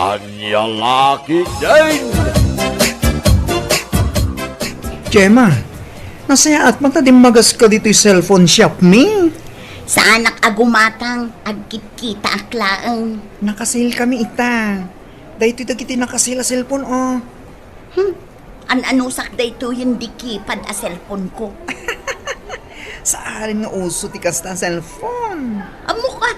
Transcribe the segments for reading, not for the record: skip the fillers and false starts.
Anya laki din! Gemma, nasaya at din magas ka dito yung cellphone shop, me. Sa anak agumatang, agkit-kita aklaang. Nakasil kami ita. Dahito ito kiti nakasila cellphone, oh. An-anusak da ito yung dikipad a cellphone ko. Sa alin nga uso ti kasta cellphone. Amo ka,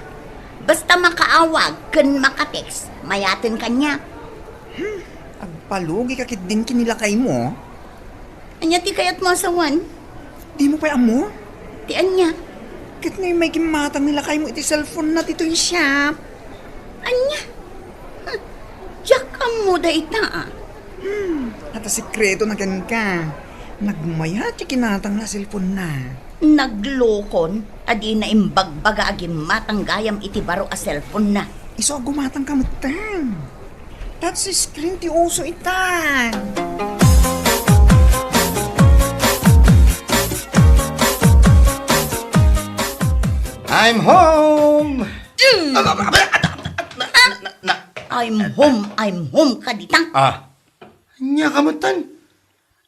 basta makaawag, kan makatext, mayatin kanya. Agpalugi ka kit din kinilakay mo. Anya ti kayat mo asawan? Di mo pa amo? Ti anya? Kit ngayon may gimatang nilakay mo iti cellphone na dito yung shop. Anya? Diyak mo da ita ah. At sikreto na kan ka. Nagmayat yung kinatang na cellphone na. Naglokon, adi na imbagbaga agim matanggayam iti baro a cellphone na. Iso gumatang kamutang. That's the screen ti uso ita. I'm home! I'm home kaditang. Nya kamutan.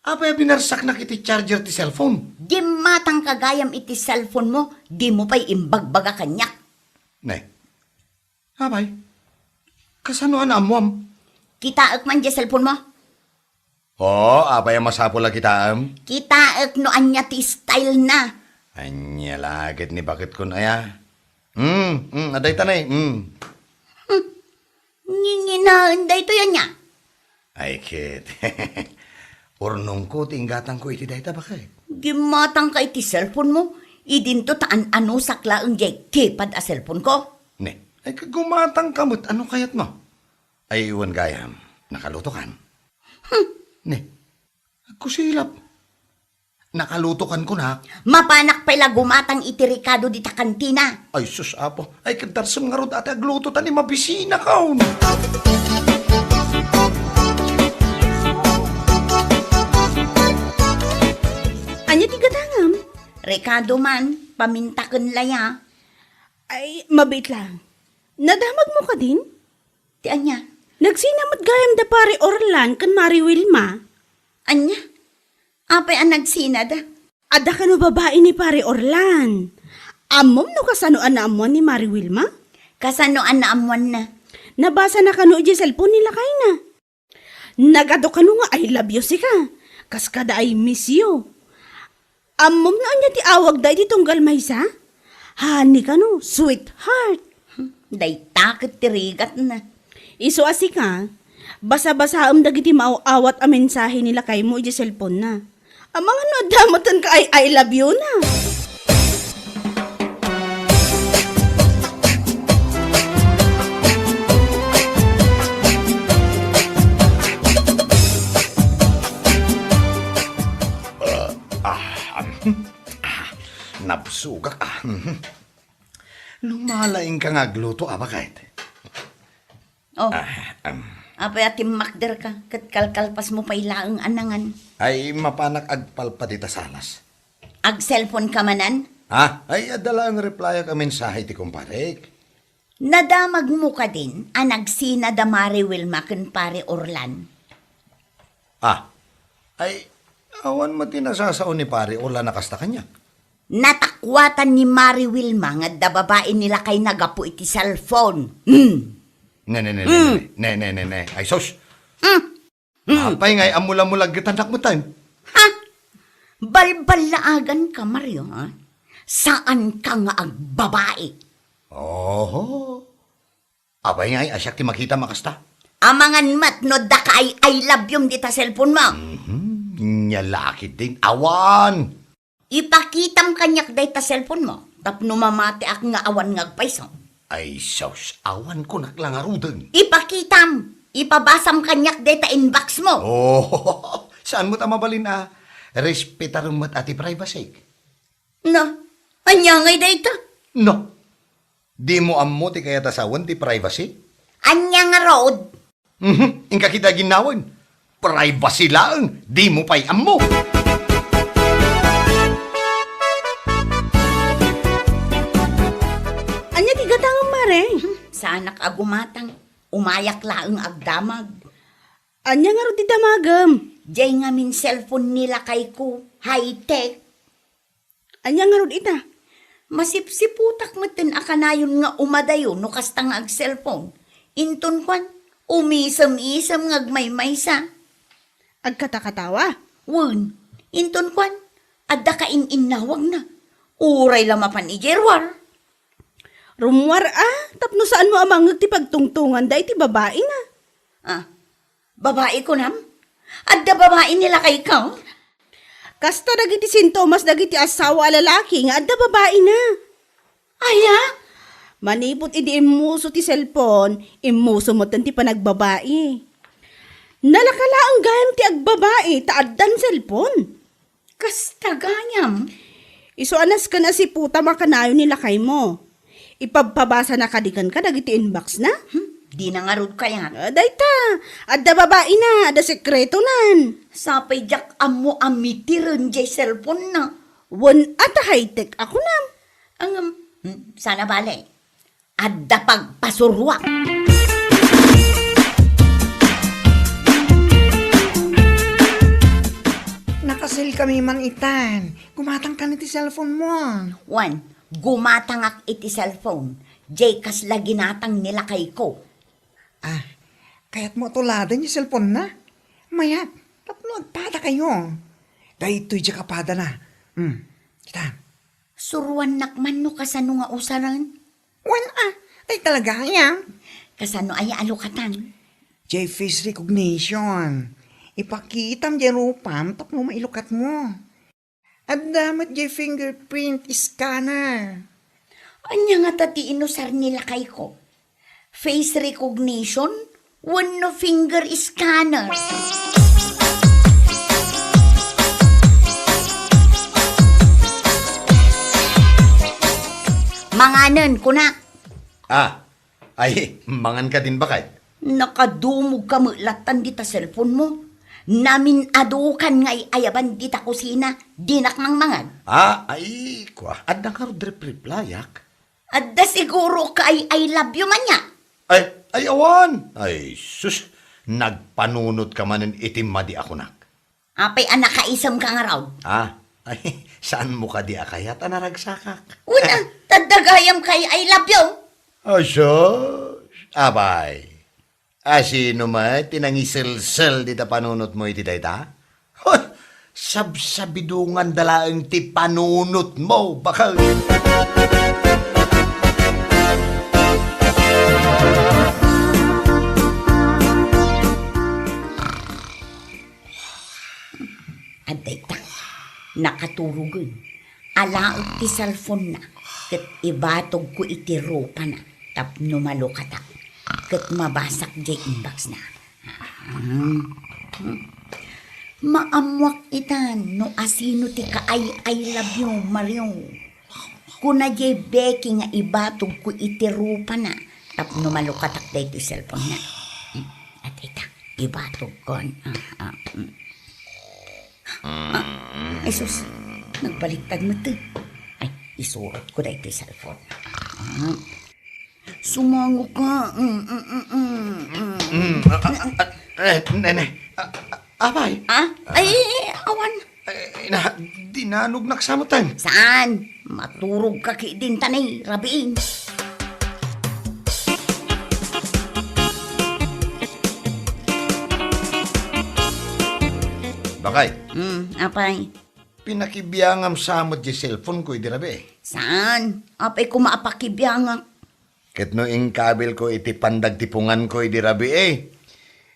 Apay binarsak na kiti charger ti cellphone. Di matang kagayam iti cellphone mo, di mo pa'y imbagbaga kanyak. Ne. Apay. Kasano an amwam? Kitaak man di cellphone mo. Apay masapula kita Kitaak no anya ti style na. Anya lagit ni bakit kun aya. Aday tanay. Nginginaan da ito yan niya. Ay kit. Urnong ko tinggatang ko iti dayta bakit? Gimatang ka iti cellphone mo, idinto taan ano sakla ang jay kipad a cellphone ko. Ne. Ay kagumatang kamot. Ano kayat mo? Ay iwan gayam. Nakaluto kan. Ne. Kusilap. Nakalutokan ko na. Mapanak pala gumatang iti Ricardo di ta kantina. Ay sus apo. Ay kadarsam nga rod ati agluto tani mabisina kaon. Anya ti gadangam? Ricardo man, pamintaken laya. Ay, mabait lang. Nadamag mo ka din? Ti anya? Nagsinamat gayam da pare Orlan kan Mari Wilma. Anya? Apay ang nagsinad? Ada ka no babae ni pare Orlan. Amom no kasano anaamon ni Mari Wilma? Kasano anaamuan na? Nabasa na kano di cellphone nila kay na. Nagado kano nga I love you si ka. Kas kada I miss you. Amom na anya ti awag da iti tunggal maysa? Hani kano, sweetheart. Day takot tirigat na. Iso asi ka, basa-basa dagiti mauawat a mensahe nila kay mo iti cellphone na. Amang ano, damotan ka ay I love you na. Napsugak Lumalaing ka nga gluto bakit? Oh, apay atim makder ka, kat kalkalpas mo pa ilaang anangan. Ay mapanak agpalpatita salas. Ag cellphone ka manan? Ay adala ang reply ka mensahe ti kumparek. Nadamag mo ka din, anagsina da Mari Wilma kan pare Orlan. Ay awan mo tinasasaon ni pare Orlan nakasta kanya. Natakwatan ni Mari Wilma nga da babae nila kay nagapu iti cellphone. Ne. Ay sos. Apay ngay amula-mulag gitanak mo tayo. Balbalaagan ka, Mario, ha? Saan ka nga ag babae? Apay ngay asyak ti makita makasta. Amangan matnod da ka ay I love you dita cellphone mo. Nyalakit din. Awan! Ipakitam kanyak dita cellphone mo. Tapno mamati ak nga awan ngagpaiso. Ay sos, awan ko naklangarudan. Ipakitam! Ipabasam kanyak dita inbox mo. Saan mo tamabalin respetarum mat ati privacy? No, anya ngay dita? No. Di mo ammo ti kaya tasawan ti privacy? Anya nga road? Ingka kita ginawan. Privacy lang. Di mo pa'y ammo. Anya ti gatangan mare? Sa anak agumatang. umayak laeng agdamag. Anya nga ro di damagam. Jay nga min cellphone nila kay ko, high-tech. Anya nga ro ita. Masipsiputak maten akanayon nga umadayon no kastang ag cellphone. Inton kwan, umisam-isam ngagmaymaysa. Agkatakatawa. Wun, inton kwan, adda ka in-inawag na. Uray lamapan ni Jerwar. Rumwar tapno saan mo amang ti pagtungtungan da iti babae na. Babae ko nam? Adda babae nila kay ikaw? Kasta dagiti sintomas dagiti asawa a lalaki nga adda babae na. Aya? Manipot idi imuso ti cellphone, imuso mo ti panagbabae. Nalakala ang gayam ti agbabae, taaddan cellphone. Kasta ganyam. Iso anas ka na si puta makanayo nila kay mo. Ipagpabasa na kadikan ka dagiti inbox na. Di na nga rod kaya. Dayta, adda babae na, adda sekreto nan. Sapay jak amo amitiren jay cellphone na. Wan at high-tech ako na. Ang, sana bale. Adda pagpasurwa. Nakasil kami man itan. Gumatang ka na ti cellphone mo. One, gumatangak iti cellphone. Jay kasla ginatang nila kay ko. Kaya't mo tuladan yung cellphone na. Mayat, tapno agpada kayo. Dahito'y di kapada na. Kita. Suruan nakman no kasano nga usaran. Wan ay talaga yan. Kasano ay alukatan. Face recognition. Ipakitam di rupam tapno mailukat mo. At damat di fingerprint scanner. Anya nga tati inusar nila kay ko. Face recognition, one no finger scanner. Manganan ko na. Ay, mangan ka din ba kay? Nakadumog ka mulatan dita cellphone mo. Namin adukan nga ayaban dita kusina, dinak mang mangad. Ay, kwa. Adda ka replayak. Adda siguro ka ay I love you man niya. Ay, awan. Ay, sus. Nagpanunot ka manin itim madi ako nak. Apay anak kaisam ka nga raw. Ay, saan mo ka di akayat anaragsakak? Una, tadagayam kay I love you. Sus. Abay. Sino man, tinangisel-sel di ta panunot mo iti dayta? Hoy, sabsabidungan dalaang ti panunot mo, bakal. Aday ta, nakaturugan. Alaot ti cellphone na, kat ibatog ko iti ropa na, tapno malukata, kat mabasak jay inbox na. Maamwak itan, no asino ti ka I love you, Mario. Kuna jay beki nga ibatog ko iti ropa na, tapno malukatak day ti cellphone na. Aday ta, ibatog ko. Ay sus, nagbaliktad mo ito. Ay, isurot ko na ito yung cellphone. Sumango ka. Abay. Ay, awan. Dinanog naksamutan. Saan? Maturog ka din tanay, rabiin. Bakay? Apay. Pinakibiyangam samot di cellphone ko, di rabi. Saan? Apay ko maapakibiyangak. Ket no ing kabel ko iti pandagtipungan ko, di rabi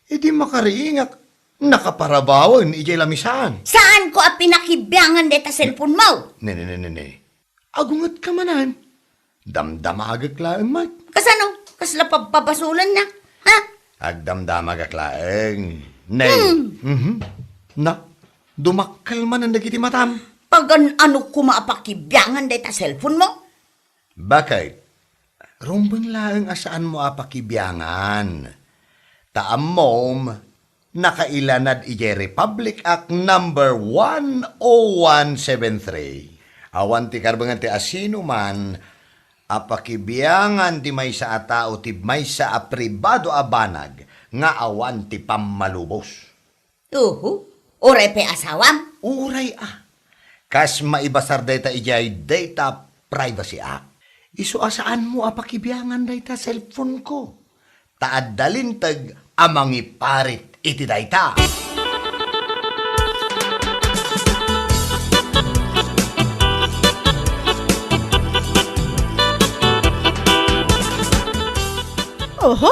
Idi makariingak. Nakaparabawon, ijay lamisaan. Saan ko pinakibiyangan deta cellphone mo? Ne. Agungat ka manan. Damdamagak laeng, Mike. Kasano? Kasla pabasulan na? Ha? Agdamdamagak laeng. Nay. Na, dumakal man ang nagiti matam. Pagan ano ko maapakibyangan deta cellphone mo? Bakit? Rumbang laeng asaan mo apakibyangan. Taam mom, nakailanad ije Republic Act number 10173. Awan ti karbangan ti asino man, Apakibiyangan ti may sa atao ti may sa apribado abanag nga awan ti pammalubos. Oray pe asawam. Uray Kas maibasar data ijay data privacy act. Isu asaan mo apakibiyangan data cellphone ko. Taad dalintag amangi parit iti data. Oho,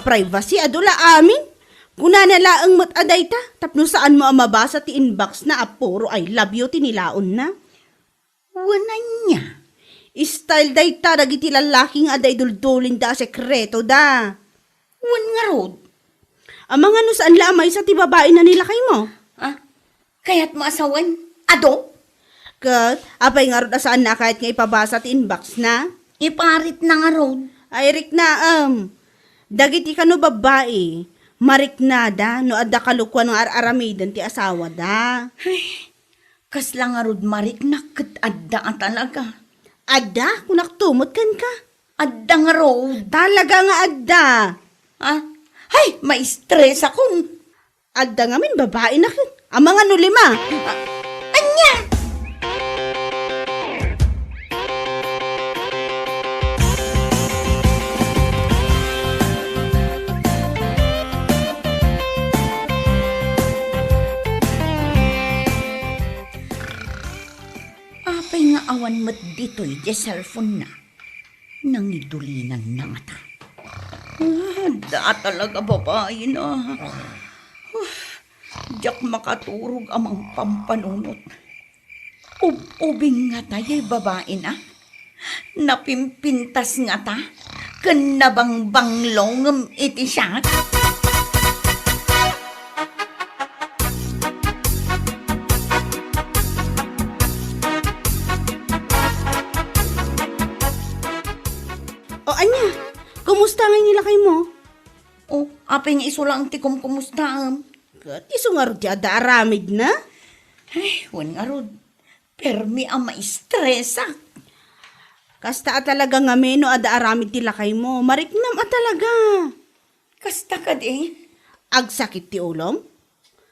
privacy adula amin. Kuna nala ang mataday ta, tapno saan mo ang mabasa ti inbox na apuro I love you tinilaon na. Wanan niya. Style day ta, dagiti lalaking aday duldulin da sekreto da. Wan nga rod. Ang mga no saan lamay sa ti babae na nila kay mo. Kaya't mo asawan? Ado? Kat, apay nga rod saan na kahit nga ipabasa ti inbox na. Iparit na nga rod. Ay rik na dagiti kano babae, marik na da, no adda kalukwan ng araramidan ti asawa da. Kasla nga rod marik na kat adda ang talaga. Adda, kung naktumot kan ka. Adda nga rod. Talaga nga adda. Ay, ma-stress akong. Adda nga min babae na kin. Ang mga nulima. Anya! Apay nga awan mat dito'y di cellphone na. Nangidulinan na nga ta. Da talaga babae na. Diyak makaturog amang pampanunot. Ubing nga tayo'y babae na. Napimpintas nga ta. Kanabang banglong iti siya. O anya, kumusta nga nila kay mo? Apay nga iso lang tikom kumusta. Kat iso nga rod ada aramid na. Wan nga rod. Permi ang maistresa. Kasta talaga nga meno ada aramid tila kay mo. Mariknam talaga. Kasta ka di. Agsakit ti ulom?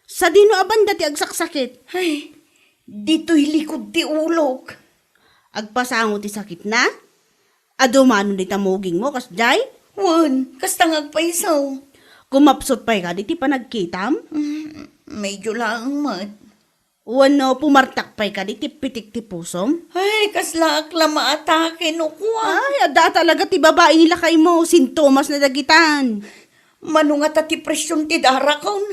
Sa dino abanda ti agsaksakit? Ay, dito'y likod ti ulok. Agpasango ti sakit na? Adumano di tamuging mo, kasjay? Wan, kasta ngagpaisaw. Kumapsot pa'y ka, di ti panagkitam? Medyo lang mat. Wano, pumartak pa'y ka, di ti pitik ti pusom? Ay, kasla akla maatake no kuha. Ay, ada talaga ti babae nila kay mo, sintomas na dagitan. Manungat at ti presyon ti darakon.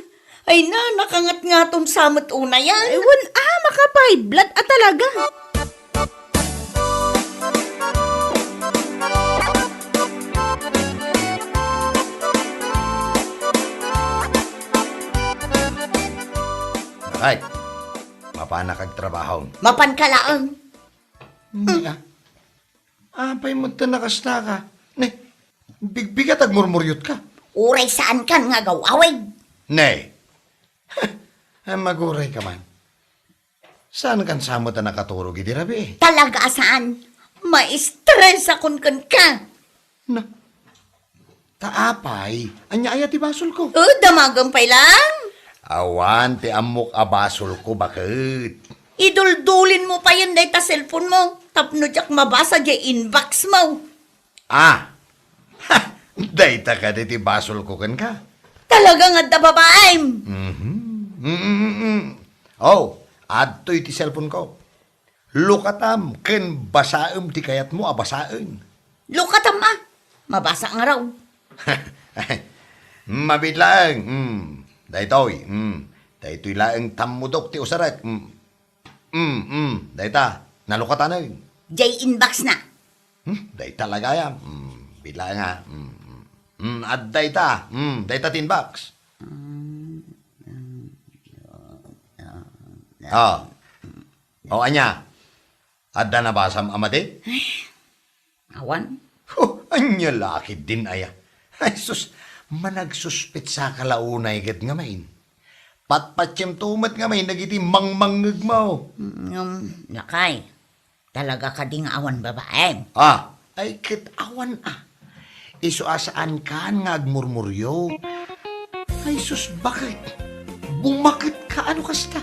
Ay na, nakangat-ngaton samot una yan. Ewan, makapay, blood talaga. Ay, mapana kag trabaho. Mapan ka laang. Apay mo ta nakasta ka. Ne, bigbigat ag murmuryot ka. Uray saan kan nga gawawig. Ne, maguray ka man. Saan kan samot na nakaturog iti rabi? Talaga saan? Ma-stress akon kan ka. Na, taapay, anya-aya ti basol ko. Damagampay lang. Awan, ti amok abasol ko, bakit? Iduldulin mo pa yan day ta cellphone mo. Tapno jak mabasa di inbox mo. Dayta ka di ti basol ko kan ka. Talaga nga da babaem. Oh, adto'y ti cellphone ko. Lukatam, ken basaem ti kayat mo, abasaen. Lukatam mabasa nga raw. Mabitlaeng, daytoy, daytoy laeng tammudok ti usaret. Dayta, nalukatanen. Jay inbox na. Dayta lagaya, bila nga. At dayta, dayta tinbox. Anya, adda na basam amade? Awan. Anya laki din aya. Ay sus, managsuspit sa kalaunay ket nga main. Patpatsem tumat nga main, nagiti mangmangngeg mo. Nakay. Talaga ka ding awan babae. Ay kit-awan Iso asaan ka nga agmurmuryo. Ay sus, bakit? Bumakit ka ano kasta?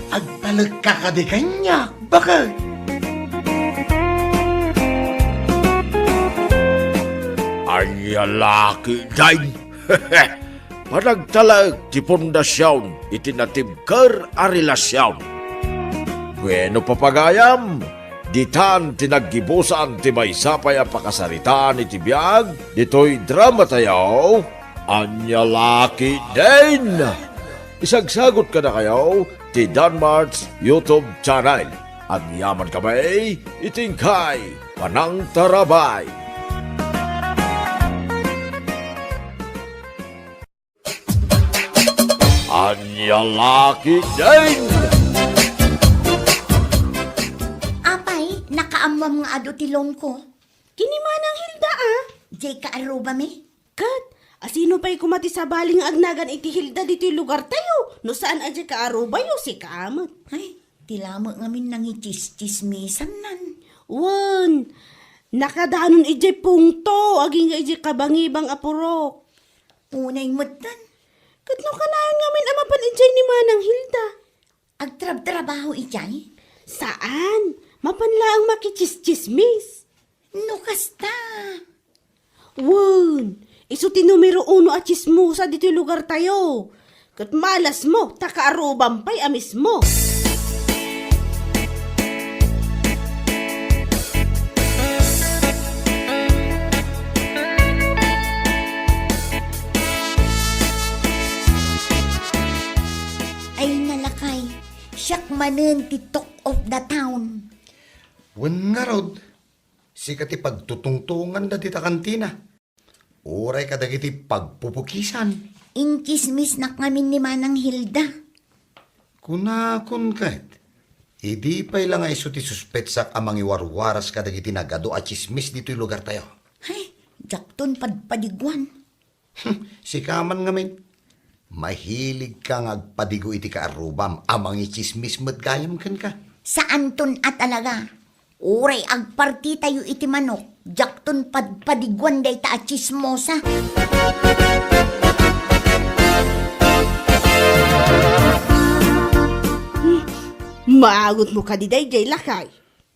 Agtalag ka kadi kanya. Bakit? Ay laki day. Panagtalag ti pundasyon itinatibker a relasyon. Bueno papagayam, ditan tinaggibusan ti maysapay a pakasaritaan iti biyag, dito'y drama tayo, anya laki din. Isagsagot ka na kayo ti Danmar's YouTube channel. At yaman kamay, itingkay, panang tarabay. Anya laki din. Apay, nakaamwam nga ado tilong ko. Kinimanang Hilda Jay ka aruba mi? Kat, asino pa'y kumati sa baling agnagan iti Hilda dito'y lugar tayo? No saan adya ka arubayo si kaamot? Ay, tilamo ngamin nang itis-tismisan nan. Wan, nakadanon ijay pungto, aging nga ijay kabangibang apurok. Unay mutan. Kat no kanayon ngamin amapan ijay ni Manang Hilda. Agtrab-trabaho ijay? Saan? Mapanla ang makichischismis. No kasta. Wan, iso ti numero 1 at chismosa dito'y lugar tayo. Kat malas mo, takaaruban pa'y amis mo. Ay nalakay. Siyak manen ti talk of the town. Wan nga rod. Sikat pagtutungtungan da dita kantina. Uray ka dagiti pagpupukisan. Inkismis na ngamin ni Manang Hilda. Kunakon kat. Idi pa'y lang ay isuti suspetsak amang iwarwaras ka dagiti nagado at chismis dito'y lugar tayo. Ay, jakton padpadiguan. Sikaman ngamin. Mahilig kang agpadigo iti kaarubam amang ichismis madgayam kan ka. Saan ton at alaga? Uray agparti tayo iti manok. Jakton padpadiguan day ta at chismosa. Maagot mo ka di day lakay.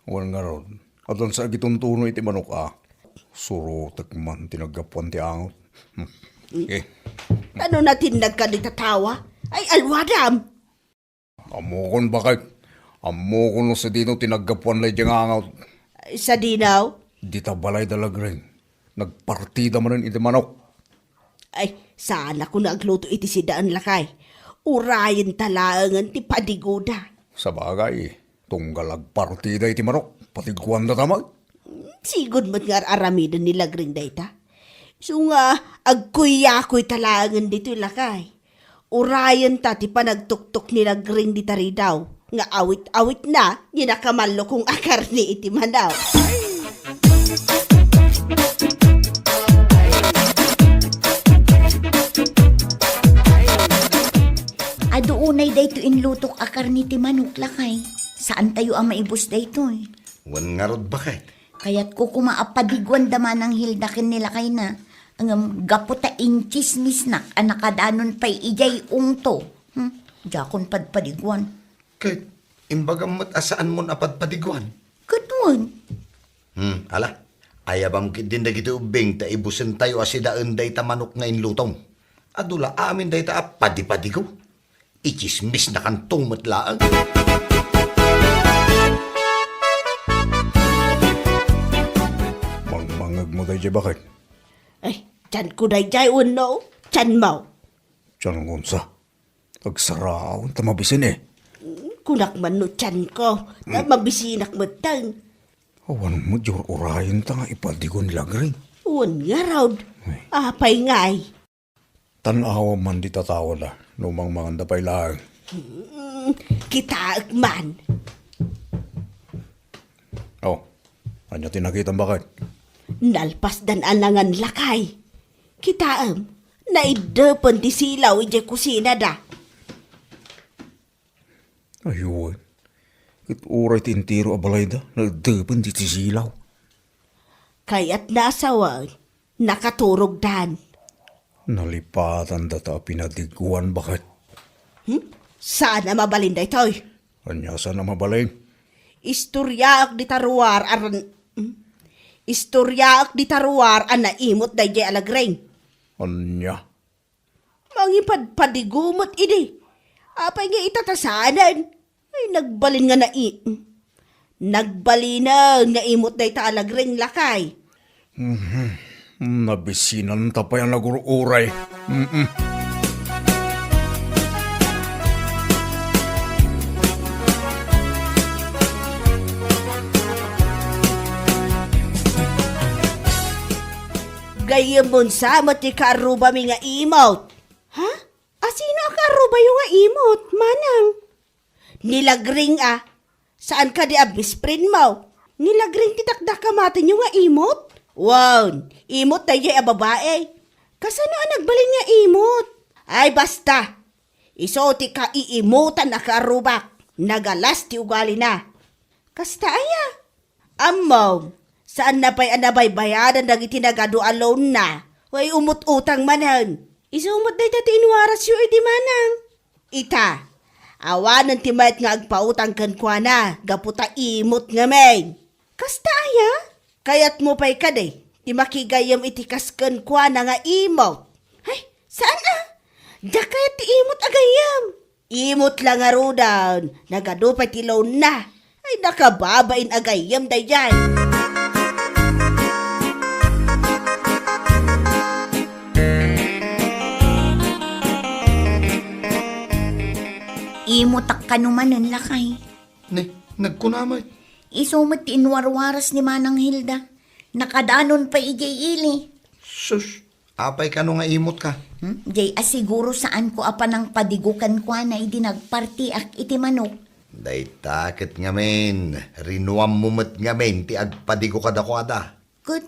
Wal nga ron. At ang sa gituntuno iti manok Suro takman tinagapuan ti angot. Ano natin nagkaditatawa? Ay alwadam. Amokon bakit? Amokon no sa dino tinagapuan lay diyang angot. Ay, sa dinaw? Di tabalay dalag rin. Nagpartida man rin iti manok. Ay, sana ko nagluto iti sidaan lakay. Urayan talangan ti padigoda. Sa bagay, tunggal agpartida iti manok. Patiguan na tamag. Sigod mo't nga aramidan nila gring dayta. So nga, agkuyakoy talangan dito lakay. Urayan ta ti panagtuktok nila gring di tari daw. Nga awit-awit na, ginakamallo kong akar ni iti manaw. Aduunay dayto inlutok akar ni ti manok lakay. Saan tayo ang maibos dayto eh? Wan nga rod bakit? Kaya't ko kumaapadigwan daman ng Hilda kin nila kay na. Ang gaputa inchismis na anakadanon pa'y ijay ungto. Jakon padpadigwan. Kahit imbagam mat asaan mo napadpadiguan. Katun. Ala. Ayabam kit din dagiti ubing ta ibusen tayo asidaan day ta manok nga inlutong. Adula amin day ta padipadigo. Ichismis na kantong matlaang. Mangmangag mo tayo bakit? Ay, tiyan ko day uno. Tiyan mo. Diyan ang unsa. Agsaraw, tamabisin Kunak man no tiyan ko. Na mabisinak mo tang. Awan mo, jor urayan ta nga ipadigon lagring. Uwan nga raw. Apay ngay. Tanawa man di tatawa na, numang mga dapay lang. Kita man. Oh, anya tinakita bakit? Nalpas dan anangan lakay. Kitaam, naidapan ti silaw ije kusina da. Ayun. Kit uray tintiro abalay da, nagdapan di tisilaw. Kaya't nasawan, nakaturog dan. Nalipatan data pinadiguan bakit? Sana mabalin da ito'y. Anyasa na mabalay. Istorya ak di taruar Istorya ak di taruar an naimot da jay alagreng. Anya. Mangipadpadigumot ini. Apay nga itatasanan. Ay nagbalin nga Nagbalin nga imot da ita alagreng lakay. Nabisinan tapay ang nagururay. Gayam mon sa mati karuba mi nga imot. Ha? Asino karuba yung nga imot, manang? Nilagring Saan ka di abis print mo? Nilagring titakdak kamatin yung nga imot? Wow, imot tayo yung babae. Kasano ang nagbalin nga imot? Ay basta, isoti ka iimutan na karubak. Nagalas ti ugali na. Kasta aya. Amaw, saan na pa'y anabay bayadan dagiti nagado alone na? Way umut-utang manan. Isumot na ita tinuwaras yu iti manang. Ita, awanan ti mayat nga agpautang kan kwa na, gaputa imot nga may. Kasta aya? Kayat mo pa'y kaday, ti makigayam iti kaskan kwa na nga imot. Ay, saan Diya kayat ti imot agayam. Imot lang nga rodan, nagadupay ti loan na. Ay nakababain agayam day dyan. Imutak ka numanan lakay. Nagkunamay. Isumot tinwarwaras ni Manang Hilda. Nakadanon pa ijay ili. Sus, apay ka nga imot ka. Jay asiguro saan ko apa ng padigukan ko na idinagparti ak iti manok. Day takit nga men, rinuam mumot nga men, ti agpadigo ka dako ada. Good.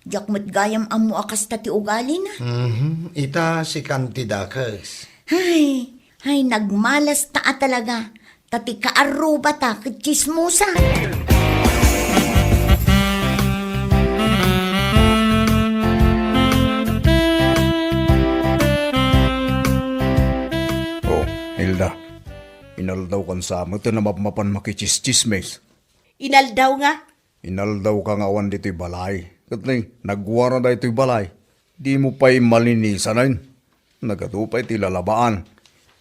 Jak gayam amo akas tati ugali na. Ita si Kantidakas. Ay, nagmalas taa talaga. Tati kaaruba ta, kichismusa. Oh, Hilda. Inaldaw kan sa mo, ito na mapmapan makichischismes. Inaldaw nga. Inaldaw ka nga awan dito'y balay. Katnay, nagwara da ito'y balay. Di mo pa'y malinisanan. Nagatupay ti lalabaan.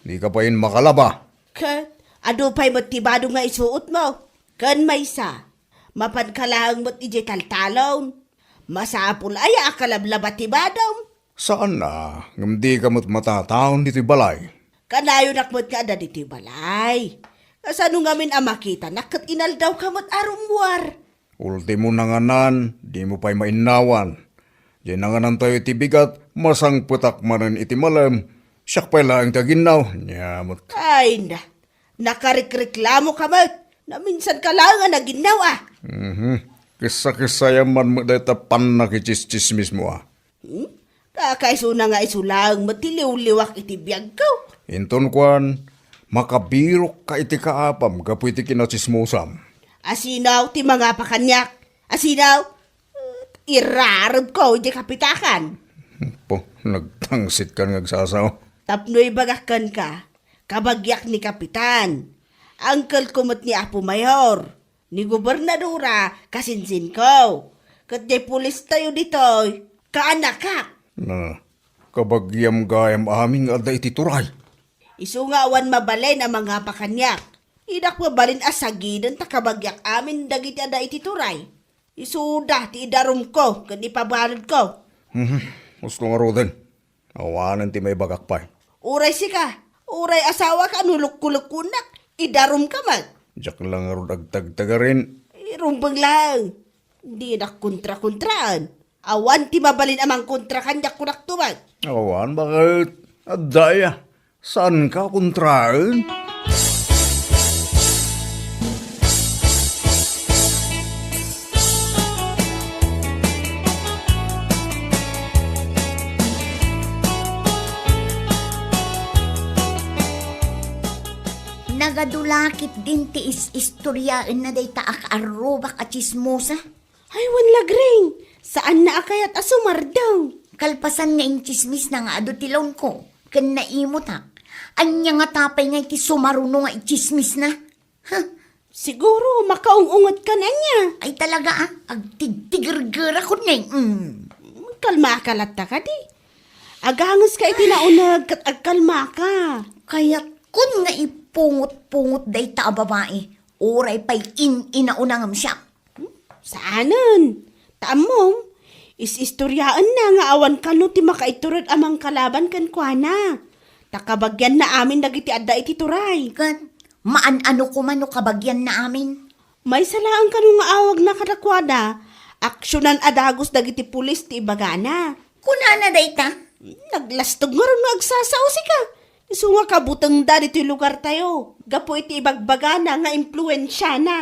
Di ka pa'y makalaba. Kat, ado pa'y matibado nga isuot mo. Kan may sa, mapadkalahang mo't ije taltalon. Masapul ay akalablaba tibadong. Saan na? Ngam di ka mo't matataon dito'y balay. Kanayo nakmot ka ada dito'y balay. Kasano ngamin makita nakat inaldaw ka mo't arumwar. Ultimo nanganan, di mo pa'y mainawan. Di nanganan tayo iti bigat, masang putak manan iti malam. Siyak pa'y lang taginaw. Nyamot. Ay na, nakarikreklamo ka mo't. Na minsan ka lang nga naginaw Kisa-kisa yaman mo dahil tapan na kichischismis mo Kakaiso na nga isulang matiliw-liwak iti biyag ko. Inton kwan, makabirok ka iti kaapam, kapo iti kinachismusam. Asinaw ti mga pakanyak. Asinaw, irarab ko di kapitakan. Po, nagtangsit ka ngagsasaw. Tapnoy bagakan ka, kabagyak ni kapitan. Angkel kumot ni Apo Mayor, ni gobernadora, kasinsin ko. Kat di pulis tayo ditoy, kaanakak. Na, kabagyam gayam aming ada iti turay. Isungawan mabalin ang mga pakanyak. Idak mabalin asagidan ta kabagyak amin dagiti ada iti turay. Isuda ti idarum ko, kan ipabalad ko. Gusto nga roden. Awanan ti may bagakpay. Uray sika, uray asawa ka, nuluk-kulukunak, idarum ka man. Diyak lang nga ro dagtagtaga rin. Rumbang lang. Di na kontra-kontraan. Awan ti mabalin amang kontra kanyak kunak tuman. Awan, bakit? Adaya, saan ka kontraan? Nagadulakit din ti istoryaan na day taak arrobak at chismosa. Ay, wan lagring. Saan na akayat asumardaw? Kalpasan nga yung chismis na nga ado tilon ko. Kan naimutak. Anya nga tapay nga iti sumaruno nga chismis na. Ha? Siguro, makaungungot ka na niya. Ay talaga agtigtigir-gira ko na Kalma ka latta ka di. Agangos ka itinaunag kat agkalma ka. Kaya kun nga ipungot-pungot day ta a babae, oray pa'y inaunangam siya. Saanan? Taamom, is-istoryaan na nga awan ka no ti makaiturod amang kalaban kan kwa na. Takabagyan na amin dagiti adda iti turay. Gan, maan-ano ko man no kabagyan na amin. May salaan ka nga awag na kadakwada, aksyonan adagos dagiti pulis ti ibagana. Kunana day ta? Naglastog nga rin agsasausi ka. Isu nga kabutang da dito lugar tayo. Gapo iti ibagbagana nga impluensya na.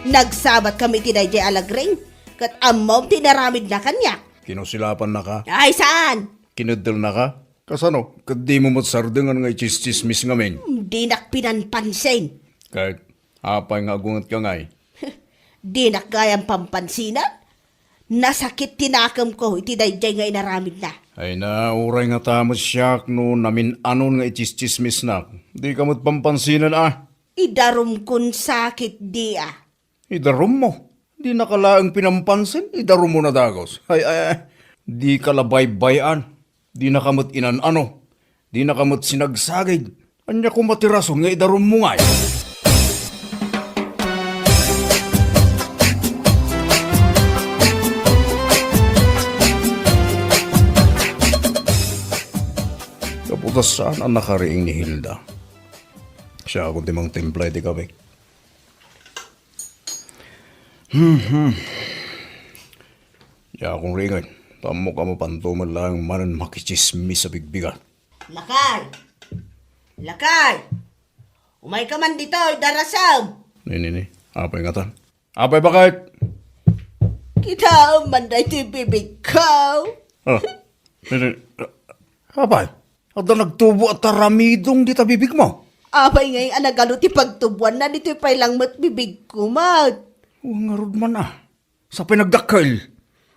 Nagsabat kami ti Dayjay Alagring. Kat amom tinaramid na kanya. Kinusilapan na ka? Ay, saan? Kinudal na ka? Kasano? Kad di mo matsardengan nga ichis-chismis ngamin. Di nak pinanpansin. Kahit apay nga agungat ka ngay. Di nak gayang pampansinan. Nasakit tinakam ko iti Dayjay nga inaramid na. Ay na, uray nga tamot siyak no namin anon nga ichis-chismis na. Di ka mo't pampansinan Idarum kun sakit di Idarum mo. Di nakalaang pinampansin. Idarum mo na dagos. Ay. Di kalabay-bayan. Di nakamot inan-ano. Di nakamot sinagsagid. Anya ko matiraso nga idarum mo ngay. Kaputas saan ang nakariing ni Hilda? Siya akong timang templay di kami. Ya akong ringan. Tamo ka mo pantuman lang manan makichismis sa bigbigan. Lakay! Lakay! Umay ka man dito, darasam! Ni. Apay nga tan. Apay bakit? Kita man da ito bibig ko. Ni. Apay? At na nagtubo at taramidong di tabibig mo. Abay ngayon anagalo ti pagtubuan na dito pailang mat bibig ko, mat. Nga rod man Sa pinagdakal.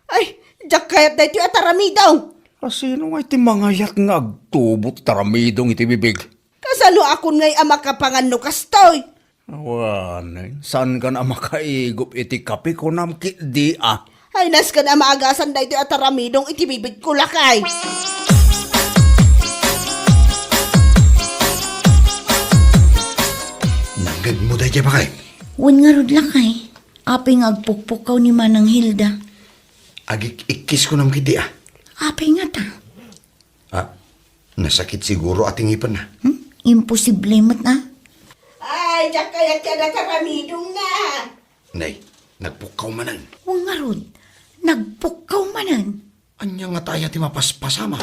Ay, jak kayat da ito ataramidaw. Sino nga iti mga yak nga agtubo at taramidong iti bibig? Kasano akon ngay ama kapangan no kastoy. Awan, saan ka na makaigop iti kape ko namkit di Ay, nas ka na maagasan da ito ataramidong iti bibig ko, lakay. Nagag mo day dyan bakay. Wan nga rod lakay. Apay nga agpukpukaw ni Manang Hilda. Agik ikis ko naman kiti Apay nga ta. Nasakit siguro ating ipan na. Imposible mo't na. Ay, jak kayat ka na taramidong na. Nay, nagpukaw manan. Wan nga rod. Nagpukaw manan. Anya nga tayo ti mapaspasama.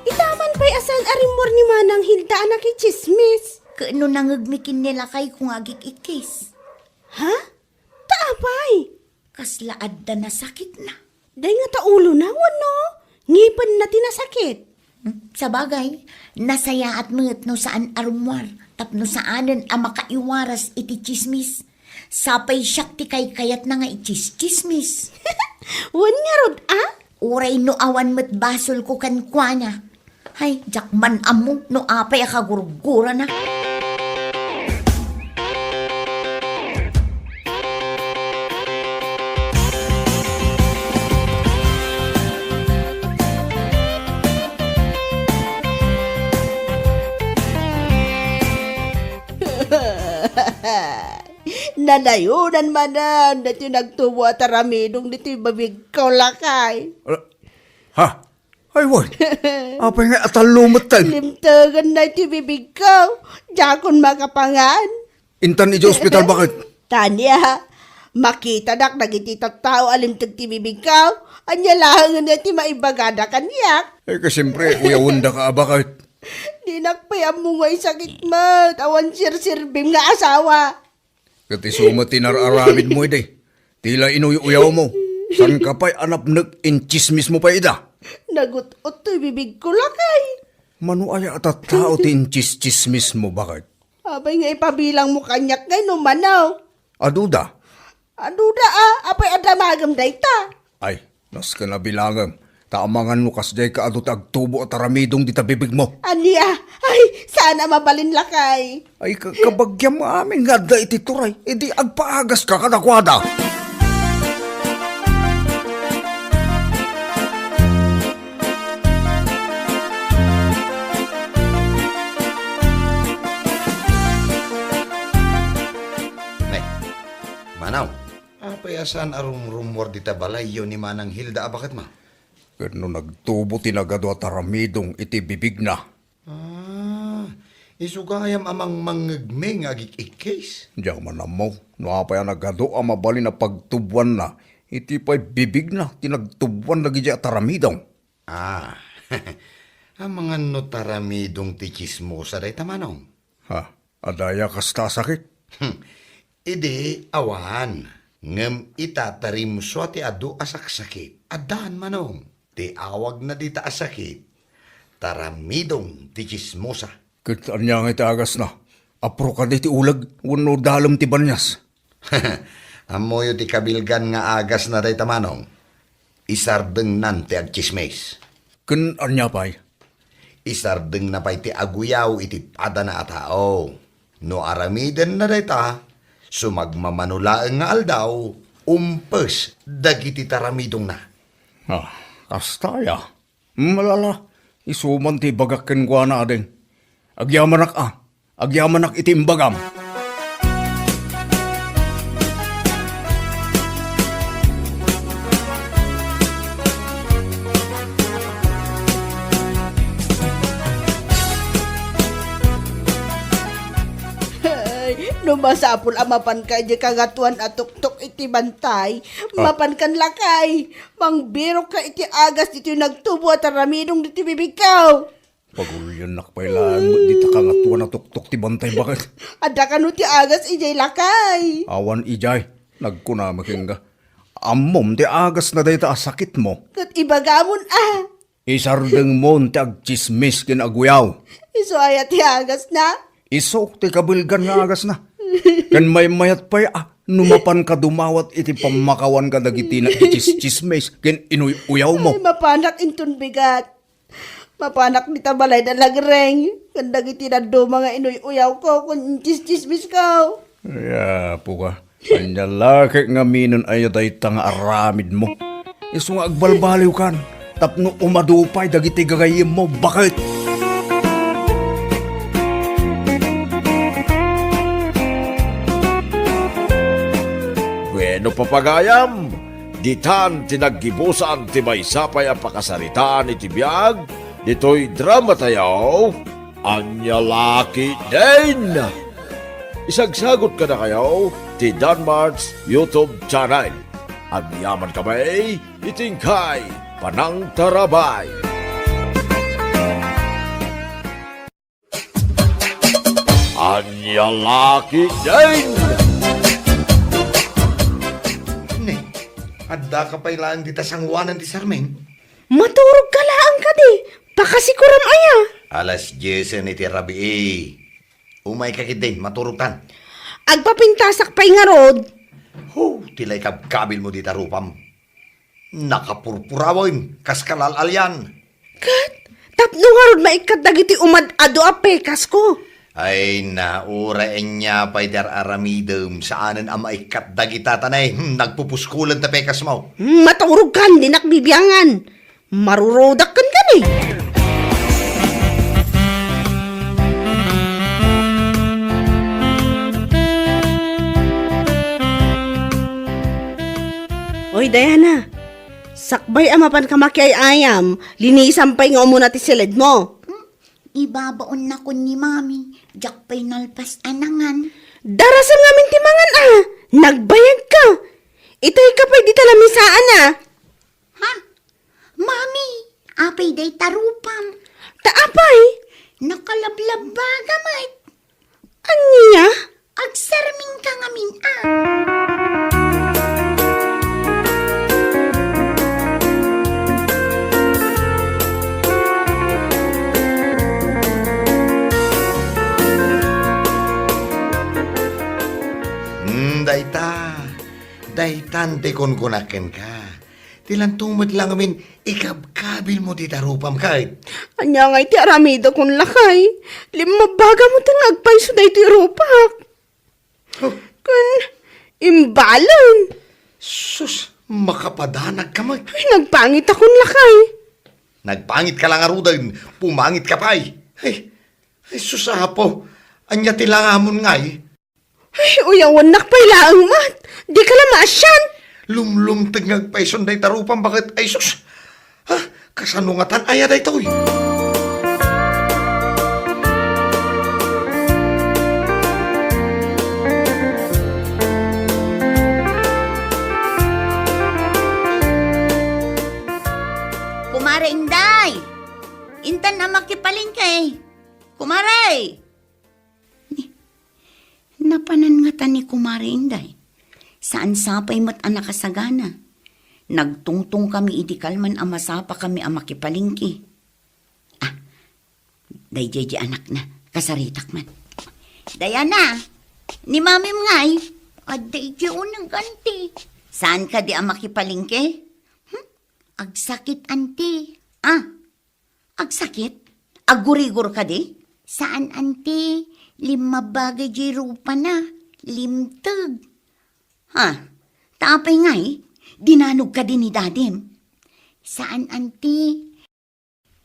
Itaman pa'y asan arimor ni Manang Hilda anak chismis. Kaano nangagmikin nila kay kung agik ikis. Ha? Taapay. Kaslaad da na sakit na. Day nga taulo na, wano? Ngipan na tinasakit. Sa bagay, nasaya at mga no saan arumwar, tapno saanan ang makaiwaras iti chismis. Sapay siyak ti kay kayat na nga ichis-chismis. Wan nga rod, Uray no awan met basol ko kan kwa niya. Hay, jakman amo no apay akagurgura na. Nanayunan manan, dati nagtubo at aramidong dito babig ko, lakay. Ha? Ay, wait. Apay nga atalumot tayo. Limtagan na iti bibig ko, jakon makapangan. Intan iti ospital bakit? Tanya, makita dak nagiti tao alimtag ti bibig ko, anya lahangan na ti maibagada kanyak. Siyempre, uyawanda ka bakit? Di nakpayam mo nga sakit ma. Tawan sir-sirbim nga asawa. Kati suma tinararamid mo ide. Tila inuyaw mo. San ka pa'y anap nag-inchismis mo pa ida? Nagutot to'y bibig ko lakay. Mano ay at tao tinchis-chismis mo bakit? Abay nga ipabilang mo kanyak ngay no manaw. Aduda? Aduda apay adamagam dayta. Ay, nas ka na bilangam. Taamangan mo kasday ka adot agtubo at aramidong di tabibig mo. Aniya, ay sana mabalin lakay. Ay, kabagyam mo amin nga da iti turay. E di agpaagas ka kadakwada. Nay, manaw, apayasan arong rumor di tabalay yun ni Manang Hilda bakit ma? Kano nagtubo tinagado at aramidong iti bibig na. Isugayam amang mangagmeng agik-ikis. Diyan man mo, no apay nagado ang mabali na pagtubuan na, iti pa'y bibig na, tinagtubuan lagi diya at aramidong. Ang mga notaramidong tikismosa day tamanong. Ha, adaya kasta sakit. Ide, awan. Ngem itatarim so ti adu asaksakit. Adan manong. Ti awag na di taasakit. Taramidong tikismosa. Kitaan niya nga itagas na. Apro ka di ti ulag, wano dalam ti banyas. Amoyo ti kabilgan nga agas na day tamanong. Isardeng nan ti agchismes. Kitaan niya pa'y. Isardeng na pa'y ti aguyaw iti pada na atao. No aramiden na day ta, sumagmamanulaeng nga aldaw, umpes dagiti taramidong na. Kastaya. Malala, isuman ti bagakken kwa na adeng. Agyamanak agyamanak iti imbagam. Numasapul amapan ka di kagatuan at tuktok iti bantay. Mapan kan lakay. Mangbiro ka iti agas dito yung nagtubo at aramidong dito bibigkaw. Pagulyan nakpailaan mo, di ta kangatuan na tuktok ti bantay bakit? Ada ka no ti agas ijay lakay. Awan ijay, nagkunamaking ka. Amom ti agas na dayta sakit mo. Kat ibagamon Isardeng mo ti agchismis kin aguyaw. Iso ay ti agas na. Iso ti kabilgan nga agas na. Kan may mayat pa'y numapan ka dumawat iti pamakawan ka dagiti na chismis kin inuyaw mo. Ay mapanak intun bigat. Mapanak ni tabalay na lagreng. Kandag iti na do mga inuyaw ko kung chismis ko. Ya, puka. Kanya laki nga minon ay nga aramid mo. Iso nga agbalbaliw kan. Tapno umadupay dagiti gagayim mo. Bakit? Bueno papagayam, ditan tinaggibusan ti may sapay ang pakasaritaan iti biyag, dito'y drama tayo, Anya Laki din! Isagsagot ka na kayo, ti Danmar's YouTube channel. Ang yaman kamay, itingkay, Panang Tarabay. Anya Laki din! Adda ka pa'y lang di tasangwanan ti Sarmeng. Maturog ka laang ka di. Pakasikuram aya. Alas 10 iti rabi Umay ka din, maturutan. Agpapintasak pa'y nga rod. Tilay kabkabil mo di tarupam. Nakapurpurawin, kaskalalal Kat, tapno nga rod maikat dagiti umad-ado a pekas ko. Ay, naurain niya pa'y dar aramidum saanan ang maikat dagita tanay. Nagpupuskulan ta pekas mo. Maturog kan, di nakbibiyangan. Marurodak kan kan eh. Oy, Diana. Sakbay amapan ka makiay ayam. Linisan pa'y nga muna ti silid mo. Ibabaon na ko ni mami. Diyak pa'y nalpas anangan. Darasam ngamin timangan Nagbayag ka. Itay ka pa'y di talamisaan Ha? Mami, apay day taro Importante kung kunakin ka. Tilang tumad lang amin, ikabkabil mo di tarupam kahit. Anya nga iti aramido kong lakay. Limabaga mo itong nagpaiso na iti rupak. Oh, Kun, imbalon. sus, makapadanag ka mag. Ay, nagpangit akong lakay. Nagpangit ka lang arudan, pumangit ka pa'y. Ay susapo, anya tilangamon nga'y. Ay, uyawan nakpailaang mat. Di ka lang maasyan. Lumlumtag ngagpaison day tarupam, bakit ay sus? Ha, kasanungatan aya day to'y. Kumare Inday! Intan na makipaling kay. Kumare! Napanan nga ta ni Kumare Inday. Saan sapay mo't anak kasagana? Nagtungtong kami idikalman amasapa kami amakipalingki. Ah, day jeje anak na, kasaritak man. Dayana, ni mamim ngay, aday je unang ganti. Saan ka di amakipalingki? Agsakit, auntie. Ah, agsakit? Agurigur ka di? Saan, auntie? 5 bagay di rupa na. 5. Ha? Tapay ngay, dinanog ka din ni dadim. Saan, auntie?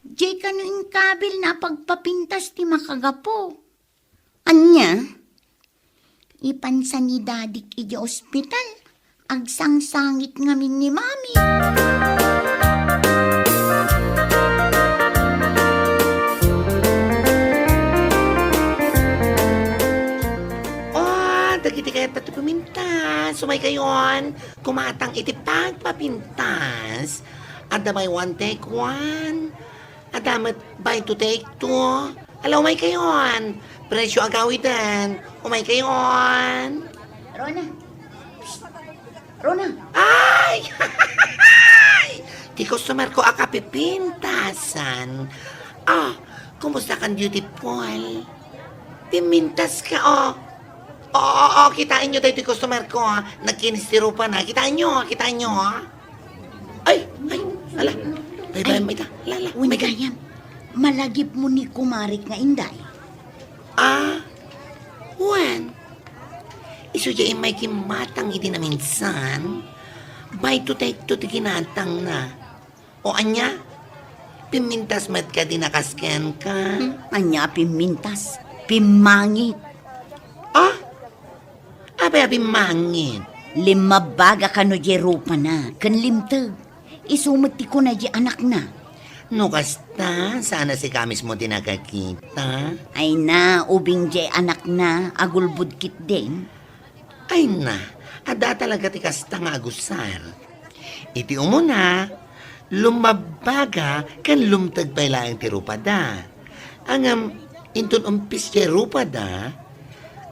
Di ka no kabil na pagpapintas ti makagapo. Anya? Ipansan ni dadik iji ospital. Agsangsangit ngamin ni mami. Dagiti kayo tato pumintas. Sumay kayon. Kumatang iti pagpapintas. Ada may 1 take 1. Adamat by 2 take 2. Alaw may kayon. Presyo agawitan. Umay kayon. Rona. Rona. Ay! Di customer ko akapipintasan. Ah, kumusta kan beautiful? Pimintas ka, oh. Oo, kitain nyo tayo yung customer ko, ha. Nagkinistiro pa na. Kitain nyo, ha. Ay, ala. Bye-bye, may ta. Lala, Uy, may gayam. Malagip mo ni kumarik nga inday. Ah, when? Iso dyan may kimatang iti na minsan. By to take to tiginatang na. O anya, pimintas mat ka din nakascan ka. Anya pimintas. Pimangit. Ah, abay mangit. 5 baga ka no di rupa na. Kan limtag. Isumati ko na di anak na. No kasta, sana si kamis mo tinakakita. Ay na, ubing di anak na. Agulbud kit din. Ay na, ada talaga ti kasta nga agusar. Iti umuna, lumabaga kan lumtag pa ilang ti rupada. Ang intun umpis ti rupada,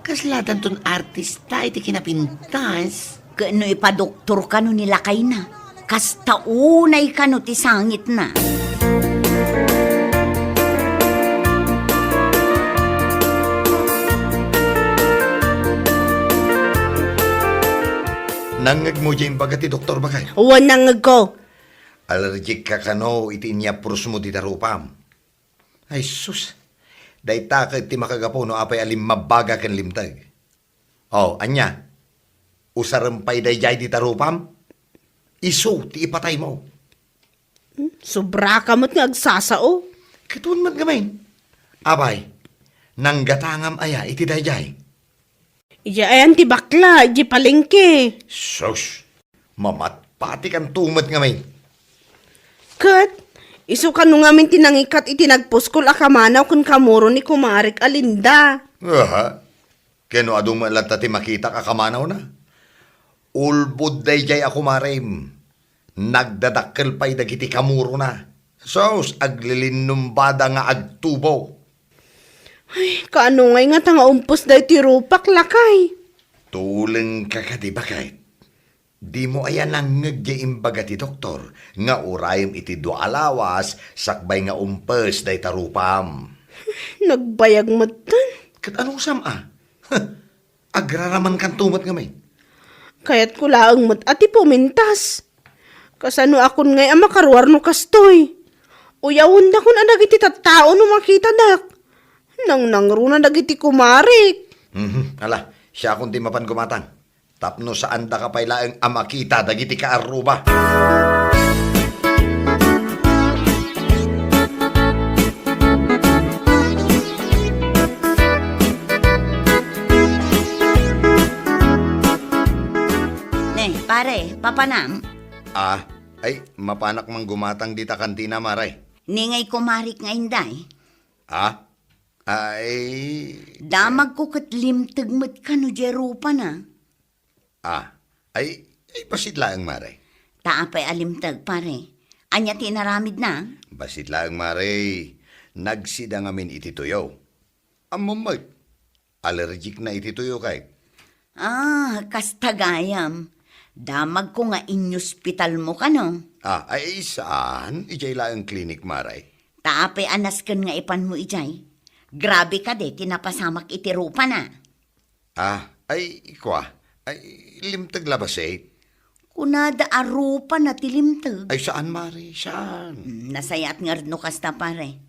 kaslatan ton artista iti kinapintas. Kano ipadoktor ka no nilakay na. Kasta unay ka no ti sangit na. Nangag mo dyan baga ti doktor bagay. Wanangag ko. Allergic ka kano, iti niya purus mo di tarupam. Ay sus, day takit ti makagapo no apay alim mabaga kan limtag. Oh, anya, usarampay day jay di tarupam, iso ti ipatay mo. Sobra ka mo't nga agsasao. Katuan man gamain. Abay, nanggatangam aya iti day jay. Ija ayan ti bakla, iji palengke. Sus, mamatpati kan tumat gamain. Kat, iso ka nung amin tinangikat itinagpuskol akamanaw kun kamuro ni kumarik alinda. Aha, keno adong malata ti makita kakamanaw na. Ulbud day jay ako marim. Nagdadakkel pa'y dagiti kamuro na. Sos, aglilinumbada nga agtubo. Ay, kaano ngay nga tanga umpos dahi ti rupak lakay. Tuleng ka ka di ba kahit? Di mo ayan ang ngagyaimbaga ti doktor, nga urayim iti do alawas, sakbay nga umpes day tarupam. Nagbayag matan. Kat anong sama? Agraraman kan tumat nga may. Kaya't kulaang mo't ati pumintas. Kasano akon ngay makaruar no kastoy. Uyawon na kun adag iti tattao no makita dak. Nang nangruna dagiti kumarik. Ala, siya akong di mapan gumatang. Tapno saan da ka pailaang amakita dagiti kaaruba. Pare, papanam. Ay, mapanak mang gumatang di ta kantina, maray. Ningay kumarik nga inday. Ay, Damag ko kat limtag mat ka no jerupa na. ay basit lang, maray. Taapay alimtag, pare. Anya tinaramid na. Basit lang, maray. Nagsida ngamin iti tuyo. Amamag, allergic na iti tuyo kay. Kastagayam. Damag ko nga in-hospital mo ka, no? Ay saan? Ijay lang ang klinik, maray. Taapay anasken nga ipan mo ijay. Grabe ka de, tinapasamak itirupa na. Ay, ikwa. Ay, limtag labas eh. Kunada arupa na tilimtag. Ay, saan, maray? Saan? Nasayat nga rin no kasta pare.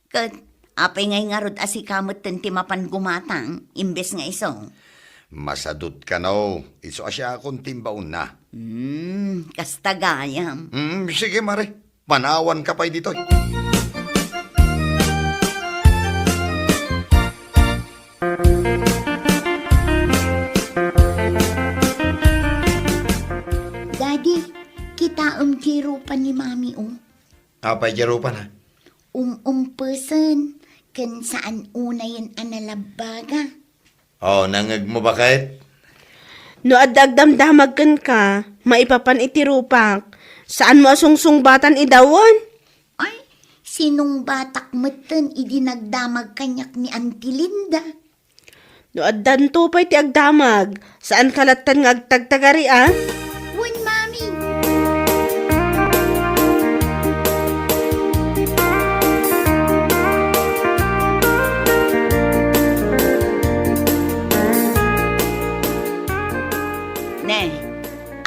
Kat, apay ngay nga rod asikamot timapan gumatang, imbes nga iso. Masadot ka no. Iso asya akong timbaon na. Kastagayam. Sige, maray. Panawan ka pa'y dito. Daddy, kita jiro pa ni mami Pa'y jarupan ha? person, kan saan una yan analabaga. Nangag mo ba kahit? No adagdamdamag ka, maipapan itirupak. Saan mo asungsung-batan idawon? Ay, sinong batak matan idinagdamag kanyak ni Auntie Linda? No addan to pa'y ti agdamag. Saan kalatan nga agtagtagari Wan, mami.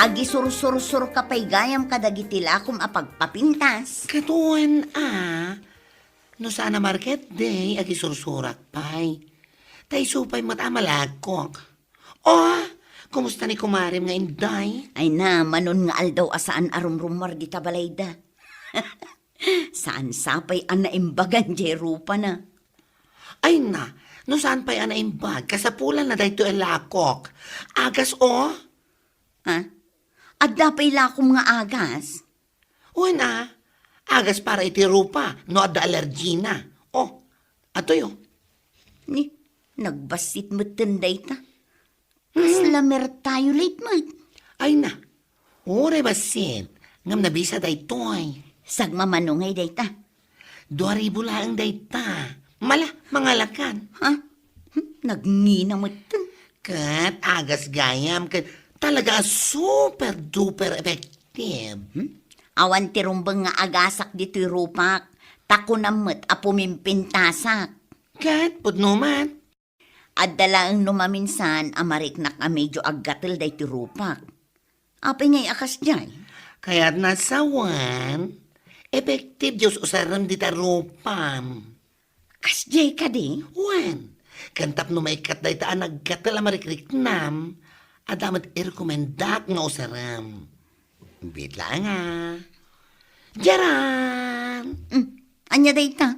Agi sur-sur-sur kapay gayam kadagitila kum apagpapintas. Katuan no sana market day, agi sursurak pay. Tay supay matamalagkok. Kumusta ni kumarim nga inday? Ay na, manon nga aldaw asaan arumrumar di tabalayda. Saan sapay anaimbagan jerupa na. Ay na, no saan pa'y anaimbag, kasapulan na dahito lakok. Agas At dapay lakom nga agas. agas para itirupa, no adda allergy na. Atoy. Ni, nagbasit mo tinday ta. Kaslamer tayo late mo. Ay na, ore basit, ngam nabisa daytoy. Sagmamanungay day ta. 2,000 lang dayta. Mala, mga lakan. Nagngina mo ta. Kat, agas gayam, kat talaga super duper effective. Awan tirumbang nga agasak dito'y rupak. Tako namot apumimpintasak. Kat, pudnuman. At dalaang numaminsan amariknak a medyo aggatil dito'y rupak. Apay ngay akas dyan. Kaya't nasawan, effective Diyos usaram di tarupam. Kasjay ka di? Wan, kantap no maikat da itaan nagkatal amarikrik-nam, adamat i-recomendak nga usaram. Bit lang Jaran! Anya day ta?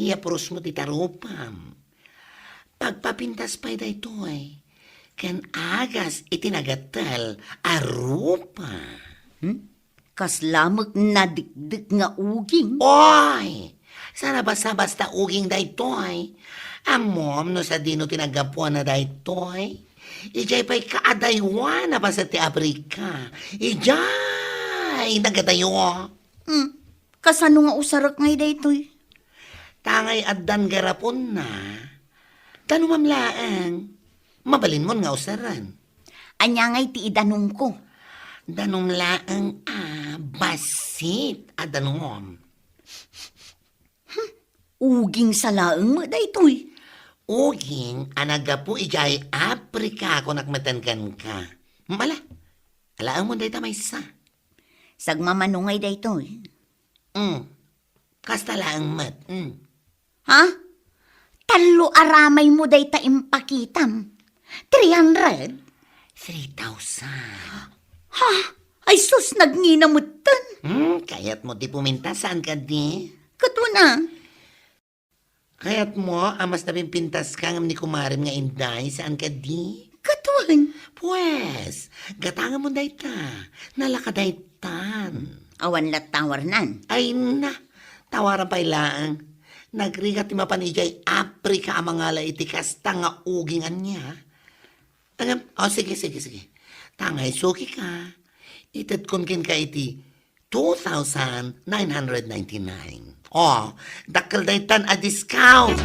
Iapros mo ti tarupam. Pagpapintas pa'y da ito ken agas itinagatal arupa. Kaslamag na dikdik nga uging. Oy! Sana basta-basta uging da ito Amom no sa dino tinagapuan na da ito Ijay pa'y kaadaywan na pa sa ti Afrika. Ijay! Nagadayo. Kasano nga usarak ngay daytoy? Tangay addan garapon na. Tanumamlaang. Mabalin mo nga usaran. Anya ngay ti idanong ko. Danong laang basit adanom. Uging sa laeng mo daytoy. uging anaga po ijay Afrika kung nakmatankan ka. Mala, alaan mo dayta may sa. Sagmamanungay daytoy. Kasta lang mat. Ha? Talo aramay mo dayta impakitam. 300? 3,000. Ha? Ay sus, nagninamutan. Kaya't mo di puminta saan ka di? Kato na. Kaya't mo, amas na pintas ka ng ni kumarin nga inday saan ka di? Katuan. Pues, gatangan mo dayta. Nalakadaytan. Awan latawar nan. Ay na, tawaran pa ilaan. Nagrigat ti mapanijay Afrika ang mga laitikas tanga ugingan niya. Sige. Tangay suki ka. Itad kunkin ka iti 2,999. Dakal daytan a discount.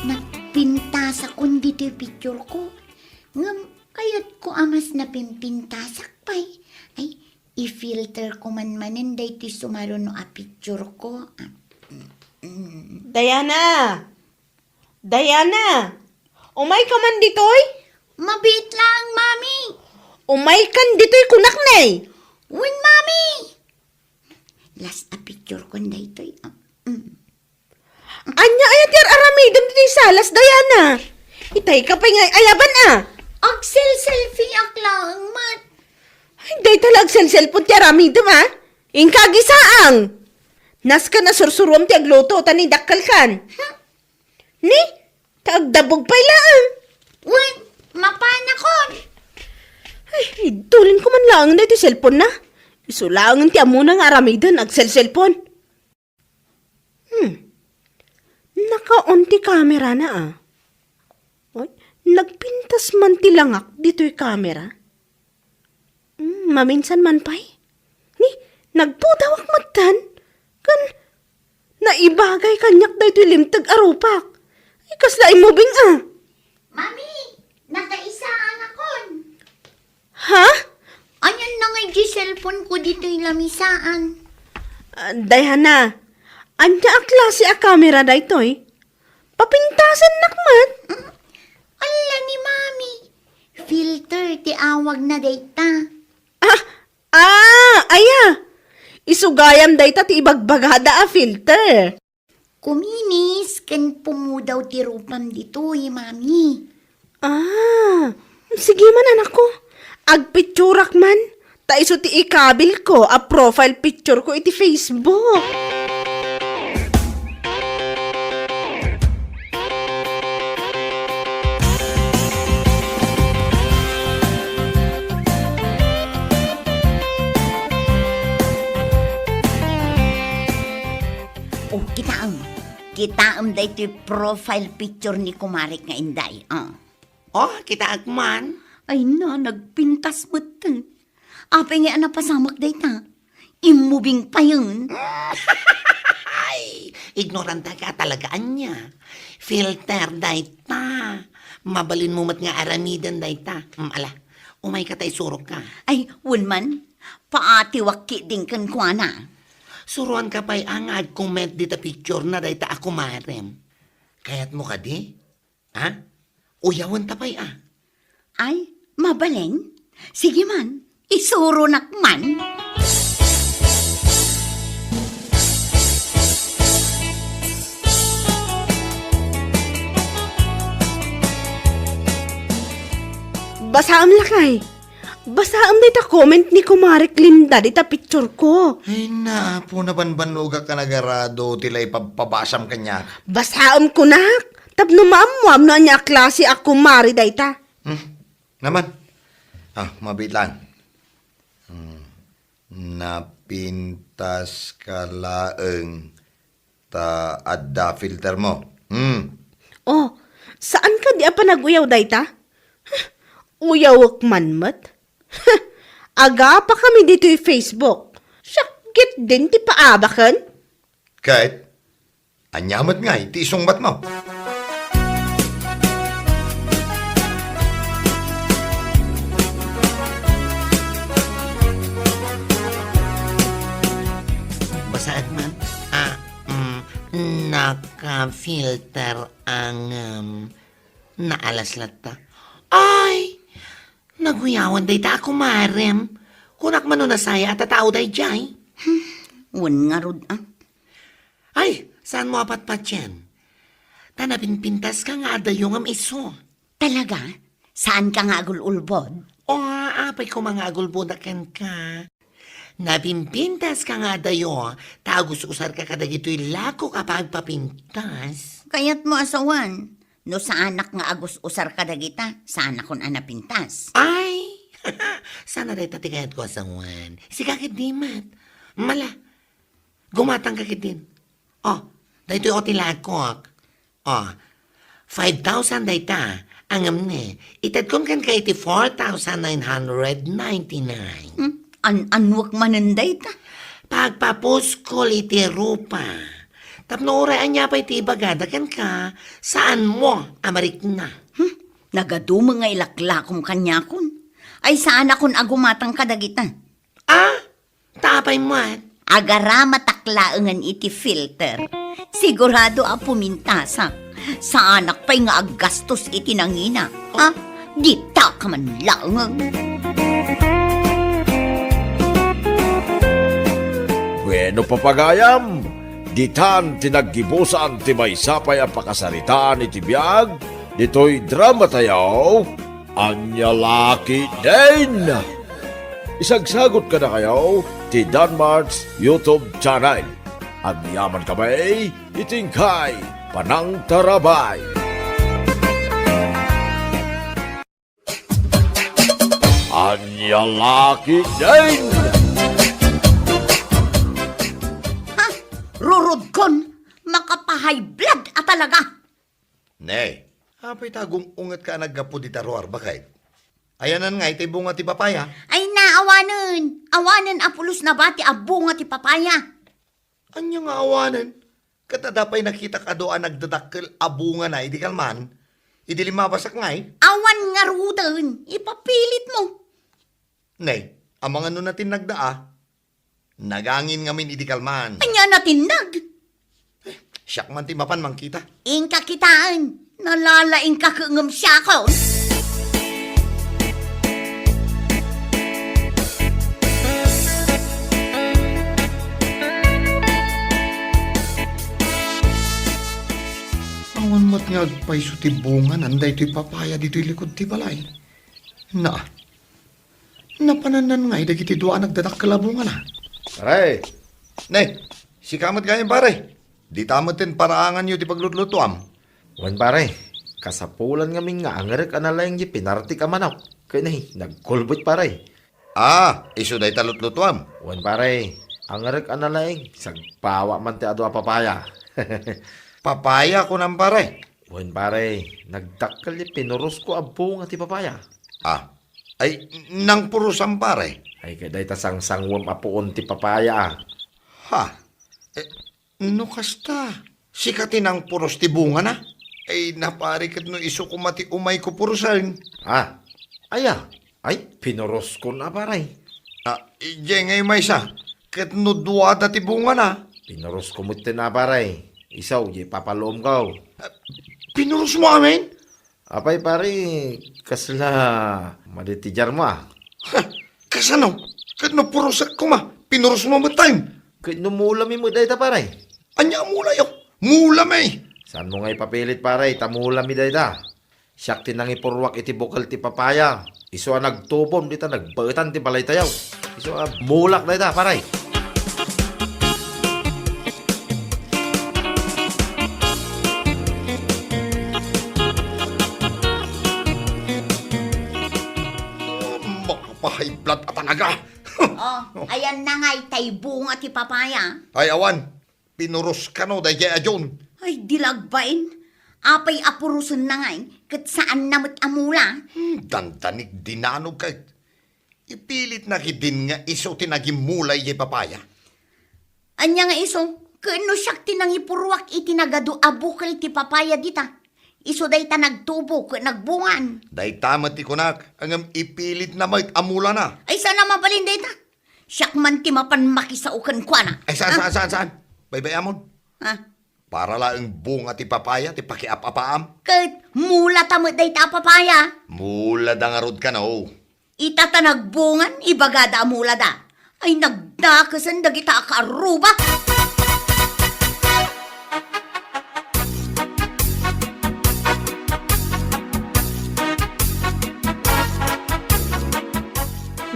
Nagpintasa kun dito yung picture ko. Ngam, kayat ko amas na pimpintasak pa'y. Ay, i-filter ko man-manin dahil sumaro no a picture ko. Diana! Diana! Umay ka man ditoy? Mabit lang, mami. Umay kan ditoy kunak nay. Win, mami. Last a picture ko dito. Anya ayat yar aramidam ditoy salas, Diana. Itay ka pa nga ayaban Axel selfie aklang mat. Ay, day talag cellphone ti aramidam Ingkagisaang. Nas ka na sursuruam ti agluto, tani dakkal kan. Ni, taagdabog pa ilaan. Win, mapana ko. Ay, tulin ko man lang na iti cellphone na. Isulangan ti amuna nga aramidan ag cellphone. Naka-on ti camera na Ay, nagpintas man ti langak dito'y camera. Maminsan man pa'y. Ni, nagpudawak matan. Kan, naibagay kanyak dito'y limtag arupak. Ay, kaslain mo bing Mami, nakaisaan akon. Ha? Anyan na nga yung cellphone ko dito yung lamisaan. Dayana, anya a klase a camera da ito'y? Papintasan nakmat. Ala ni mami. Filter ti awag na data. Aya. Isugayam dayta ti ibagbagada a filter. Kuminis, kan pumudaw ti rupam dito mami. Sige man anak ko. Agpicturak man. Ta iso ti ikabil ko a profile picture ko iti Facebook. Oh, kitaam da ito profile picture ni kumarik nga inday. Kita agman. Ay na, nagpintas mo ito. Apay nga napasamak da ita. Imubing pa yun. Ay, ignoranta ka talagaan niya. Filter dayta. Mabalin mo mat nga aramidan dayta. Umay ka tay surok ka. Ay, wunman, paati wakki din kan kuana. Suruan ka pa'y angad comment dita picture na dayta ako marem. Kaya't mo ka di? Uyawan ta pa'y Ay, mabaleng? Sige man, isuro nakman. Basaam lakay. Basaam dita comment ni Kumarik Linda dita picture ko. Ay na, po na banbanuga ka nagarado, tila ipapabasam kanya. Basaam ko nak. Tapno maamuam na niya klase ako mari dayta. Naman. Mabit lang. Napintas ka laeng ta adda filter mo. Oh, saan ka di apa naguyaw dayta? Uyawak man mat. Aga pa kami dito yung Facebook. Sakit din ti paabakan. Kahit, anyamat nga, iti isungbat mo. saan man? Naka-filter ang naalaslat ta. Ay! Naguyawan day ta ako, marem. Kunak man na saya at tao day jay. Wan nga rod ah. Ay, saan mo apat pa dyan? Tanapinpintas ka nga adayong am iso. Talaga? Saan ka nga agululbod? O, apay ko mga agulbudakan ka. Napimpintas ka nga dayo, tagos usar ka kadagito'y lako kapag papintas. Kaya't mo asawan. No sa anak nga agos usar ka dagita, sa anak kon anapintas. Ay, sana rin tatigayat ko asawan. Si kakit di mat. Mala, gumatang kakit din. Oh, dahito yung otilakok. Oh, 5,000 dayta. Ang amne, itad kon kan ka 84,999. Anwak mananday ta. Pagpapuskol iti rupa. Tapno oraan niya pa iti bagadakan ka. Saan mo, Amarik na? Nagaduma nga ilaklakom kanyakon. Ay saan akon agumatang kadagita. Ah, tapay mo at. Agara mataklaangan iti filter. Sigurado a pumintasa. Sa anak pa'y nga aggastos iti nangina. Ha? Di ta ka man lang. Bueno papagayam, ditan tinaggibusan ti maysapay ang pakasaritaan iti biyag, dito'y drama tayaw, Anya Laki Din! Isagsagot ka na kayo ti Danmar's YouTube channel. At yaman kamay, itingkay, panang tarabay. Anya Laki Din! Rurod kon, makapahay blood at talaga. Nay, apay tagong ungat ka naggapo di taruar bakay. Ayanan nga iti bunga ti papaya. Ay naawanan. Awanan apulos na bati abunga ti papaya. Anya nga awanan? Katadapay nakita ka doon nagdadakkel abunga na, idi kalman. Idi limabasak nga eh. Awan nga rudan. Ipapilit mo. Nay, amang ano natin nagdaa? Nagangin ngamin idi kalman. Anya natinag. Siyak man ti mapan mangkita. Ingka kitaan. Nalalaing ka kangam siya ko. Awan mo't nga agpaiso ti bunga nanday ti papaya dito'y likod ti balay. Na, napananan nga dagiti dua nagdadakkel abunga na. Aray, nay, si kamot ganyan pare. Di tamotin paraangan nyo ti paglutlutuam. Wan pare, kasapulan ngamin nga angarek analayang di pinarti ka manok. Kaya nahi, nagkulbot pare. Ah, iso day talutlutuam. Wan pare, angarek analayang sagpawa man ti ado a papaya. Papaya ko ng pare. Wan pare, nagdakkel di pinuros ko abong ti papaya. Ah, ay, nang purusan pare. Ay kaday ta sang-sangwam apuon ti papaya. Ha, no kasta. Sikatin ang puros ti bunga na. Ay, naparikat no iso kumati umay ko purusan. Ah, aya, ay pinuros ko na pare. Ah, ije ngay may sa. Kat no duwada ti bunga na. Pinuros ko mo na pare. Isaw, di papalom ka. Pinuros mo amin? Apay pare, kasla maditijar mo ah. Ha, kasano? Kat no purusak ko ma. Pinuros mo mo time. Kaya numulami mo dahil ta pare. Anya mula yo. Mula may. Saan mo nga ipapilit pare, tamulami dahil ta. Siyak tinang ipurwak iti bukal ti papaya. Iso nagtubom dita nagbaitan ti balay tayaw. Iso mulak dahil ta pare. Makapahay-blood at talaga. Oh, ayan na nga itay bunga ti papaya. Ay, awan. Pinuros ka no, dahi kaya John. Ay, dilagbain. Apay apurusun na nga kat saan namot amula. Dandanig dinanog ka. Ipilit na kidin nga iso tinagimulay yung papaya. Anya nga iso, kano siyak tinang ipurwak itinagado abukal ti papaya dita. Iso day ta nagtubo ka nagbungan. Dahi tamat ti kunak, hanggang ipilit na may amula na. Ay sana mabalin day ta. Siyak man ti mapan makisaukan kwa na. Ay, saan? Baybayamon. Ha? Para lang bunga ti papaya, ti pakiap-apaam. Kahit mula tamad day ta papaya. Mula da nga rod ka na, oh. Itatanagbungan, ibagada mula da. Ay nagdakasan dagita akaruba.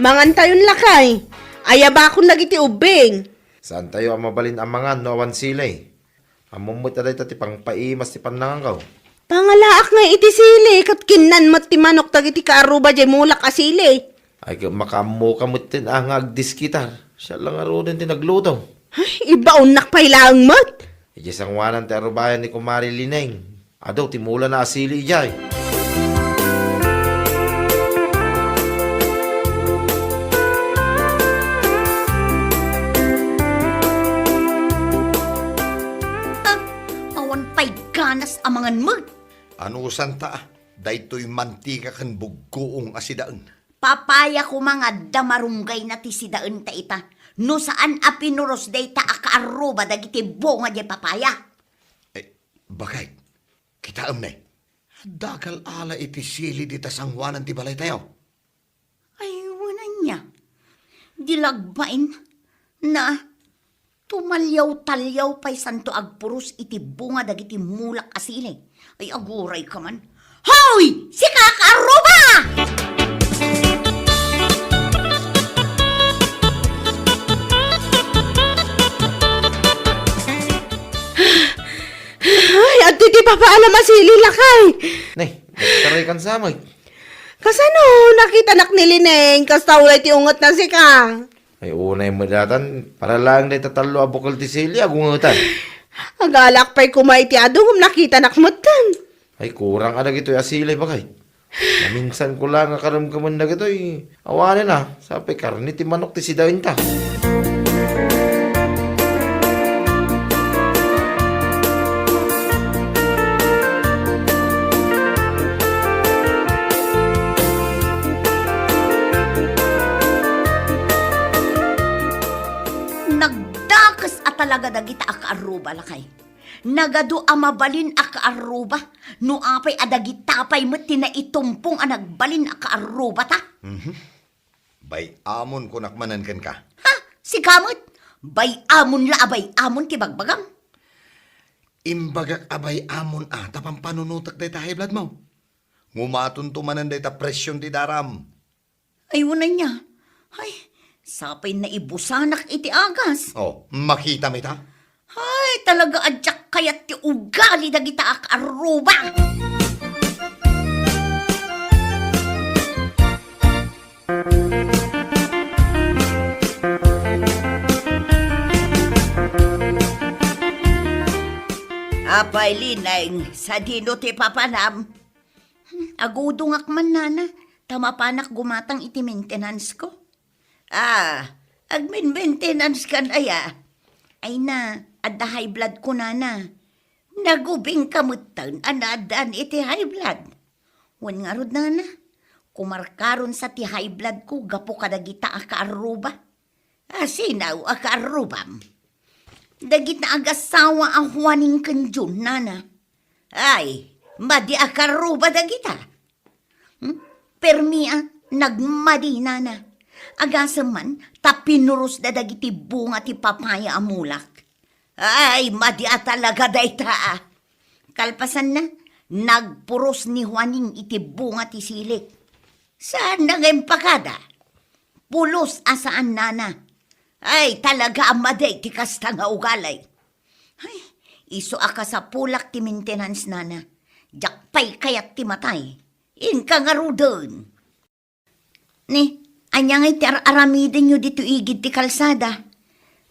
Mangantayon lakay. Ayaba akong nagiti ubing. Saan tayo ang mabalin amangan no awan sila eh. Amumot na dahi ti pang paimas ti panangaw. Pangalaak nga iti sili, kat kinan mat ti manok tagiti kaaruba jay mulak asili. Ay makamu kamot tin ang agdiskitar. Siya lang arunin ti nagluto. Ay, ibaon nakpailaang mat. Ijisang wanan ti arubayan ni Kumari Lineng. Ado, timula na asili ijay. Awan pa'y ganas amangan mo. Ano santa? Daytoy mantika kan buggoong asidaan. Papaya ko mga damarunggay na ti sidaan ta ita. No saan a pinuros day ta akaaruba dagiti bunga di papaya. Bakit? Kita na dagal ala iti sili di tasangwanan ti balay tayo. Ay, wala niya. Dilagbain na tumalyaw-talyaw pa'y santo agpuros iti bunga dagiti mulak asili. Ay, aguray ka man. Hoy! Si kakaaruba! Ay, at di papaalam asili lakay. Nay, nagtaray kan samay. Kasano, nakita nak ni Lineng, kas tawlay ti ungot na si Kang. Ay unay mo datan, para lang dahi tatalo abukal ti sili agungutan. Agalak pa'y kumay ti adungom nakita nakmutan. Ay kurang adag ito'y asilay bakay. Minsan ko lang akaramkaman na ito'y awanin na. Sabi karni ti manok ti sidawin ta. Nagdakas at talaga dagita akaaruba lakay. Nagado amabalin akaaruba. No apay adagitapay mo tinaitumppong anagbalin akaaruba ta. Bay amon ko nakmanan kan ka. Ha? Si kamot? Bay amon la abay amon ti bagbagam. Imbagak abay amon tapang panunutak day tahay blad mo. Ngumaton tumanan day ta presyon ti daram. Ay wala niya. Ay, sapay na ibusanak iti agas. Oh, makita mi ta? Ay, talaga adyak kayat ti ugali dagita akaaruba. Apay lineng, sa dino ti papanam. Agudungak man nana, tamapanak gumatang iti maintenance ko. Agmin maintenance kan aya. Ay na, adda high blood ko nana. Nagubing kamutan, anadaan iti high blood. Wan nga rod nana, kumarkaron sa ti high blood ko, gapo kadagita akaaruba. Sinaw akaarubam. Dagita agasawa ang huwaning kanjun, nana. Ay, madi akaruba dagita. Permia, nagmadi, nana. Agasaman, tapinuros da dagiti bunga ti papaya amulak. Ay, madi talaga dayta. Kalpasan na, nagpuros ni Juaning iti bunga ti silik. Saan nangempakada? Pulos asaan, nana. Ay, talaga amaday ti kasta nga ugalay. Ay, iso aka sa pulak ti maintenance nana. Jakpay kayat ti matay. Inka nga rudon. Ni, anya nga iti aramidin nyo dito igid ti kalsada.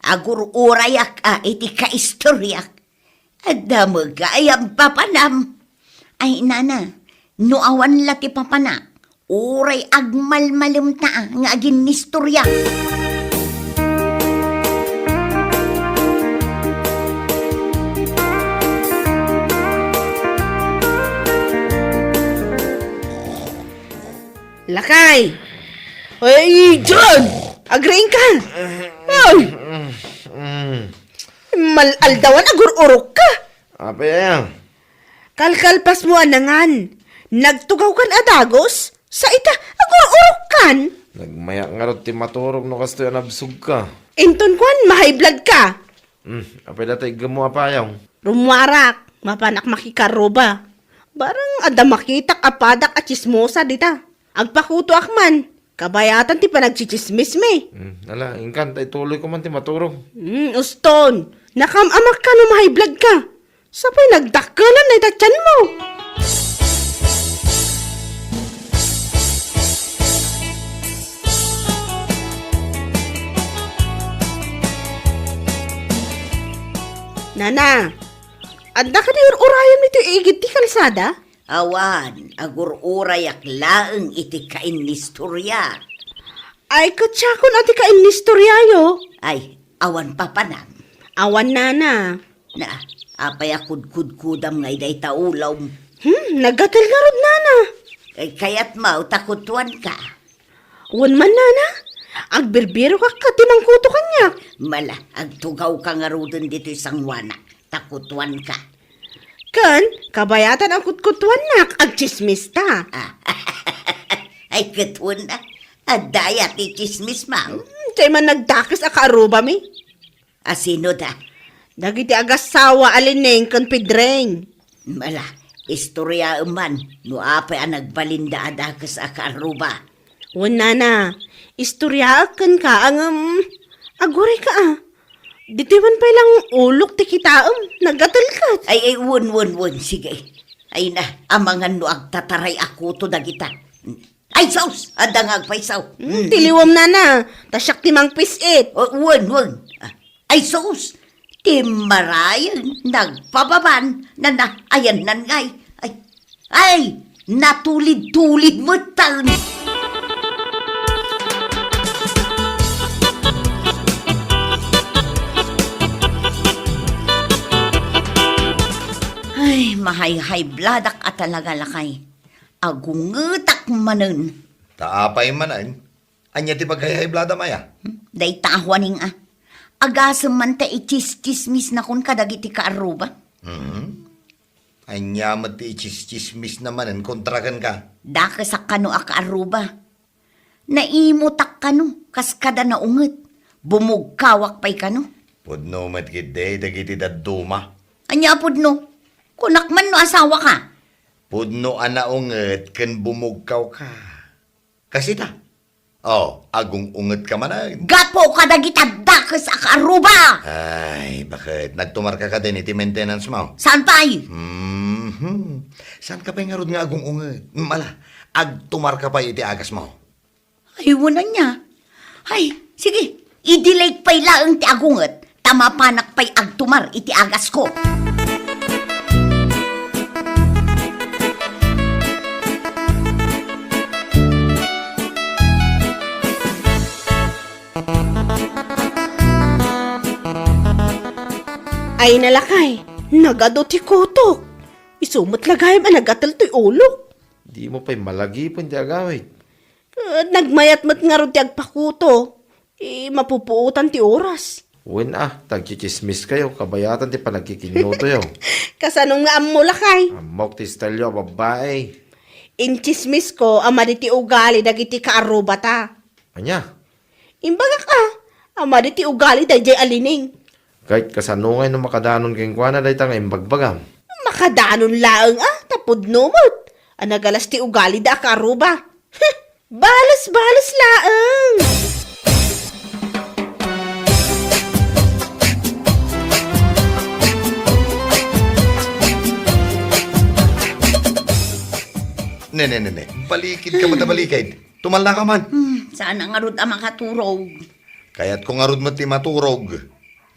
Agur urayak iti kaistoryak. Adda magayam papanam. Ay, nana, no awan la ti papanak. Uray agmalmalim ta nga agin nistoryak. Lakay! Ay, John! Agreeing ka? Ay! Malaldawan agur-urok ka. Apa yan? Kalkalpas mo anangan. Nagtugaw kan adagos? Sa ita agur-urok kan? Nagmayak nga rin ti maturog no kasto yan absug ka. Inton kwan, mahay blood ka. Apa datay gamo apayaw? Rumwarak, mapanak makikaroba. Barang ada makitak apadak at chismosa dita. Agpakuto akman, kabayatan ti panagchichismis me. Ala, ingkan, tay tuloy ko man ti maturog. Uston, nakamamak ka no mahay blood ka. Sapay nagdakkelan na itatyan mo. Nana, anda ka ni urayan nito igit ti kalsada? Awan, agur-uray laeng iti kainistorya. Ay, katsakon ati ka inistoryayo. Ay, awan papanam. Awan nana. Na, apay akud-kud-kudam ngay day taulaw. Nagatal nga rod nana. Ay, kaya't mau takutuan ka. Wan man nana, agbirbiro ka katimang kuto kanya. Mala, agtugaw ka nga rodon dito isang wana. Takutuan ka. Kan, kabayatan ang kutkutuan nak, agchismis ta. Ay, katun na. Adaya ti chismis mang. Chay man nagdakis akaaruba mi. Asino da? Dagiti agasawa alineng kan pidreng. Mala, istorya man. No apay ang nagbalinda adakas akaruba. Wan nana, istoryaakan ka ang aguri ka ah. Dito man pa lang ulok ti kitaam, nagatal ka. Ay, won. Sige. Ay na, amangan no agtataray ako to dagita. Ay, saus! Adangag pa'y saw. Tiliwam nana, tasyak ti mang pisit. Won. Ay, saus! Timarayan, nagpababan, na ayan ngay. Ay, natulid-tulid mo tan. Ay, mahay-hay bladak at talaga lakay. Agungetak manen. Taapay manan. Anya ti pagkayay blada maya. Day tahuaning agasem man ta ichis-chismis na kun kadagiti kaaruba. Anya mati chismis naman kontrakan ka. Daka sa kano akaaruba. Naimutak kano, kaskada na unget. Bumugkawak pa'y kano. Pudno matkid day dagiti daduma. Anya pudno, kunakman no asawa ka. Pudno ana unget ken bumugkaw ka. Kasi ta. Oh, agong unget ka manan. Gapo kadagita dakas akaaruba. Ay, bakit? Nagtumar ka din iti maintenance mo? Saan pa'y? Saan ka pa nga rod nga agong unget? Mala, agtumar ka pa iti agas mo. Ay, wala niya. Ay, sige, idilig pa'y laang ti agunget. Tamapanak pa'y agtumar iti agas ko. Ay nalakay, nagado ti kotok. Isumot lagayam ang nagatal to'y ulo. Di mo pa'y malagi po di agawit. Nagmayat-mat nga ron ti agpakuto. Mapupuutan ti oras. Wen tagchichismis kayo, kabayatan ti panagkikinuto yaw. Kasanong nga amo lakay. Amok ti stalyo, babae. Inchismis ko, ama di ti ugali dagiti kaaruba ta. Anya, Imbaga ka, ama di ti ugali dayjay alining. kahit kasanungay no makadanon keng kwa na dahi nga imbagbagam. Makadanon laeng tapod numot. Anagalas ti ugali da kaaruba. Balas laeng. Ne. Balikid ka matabalikid. Tumal na ka man. Saan ang arod ang makaturog? Kaya't kung arod mo ti maturog.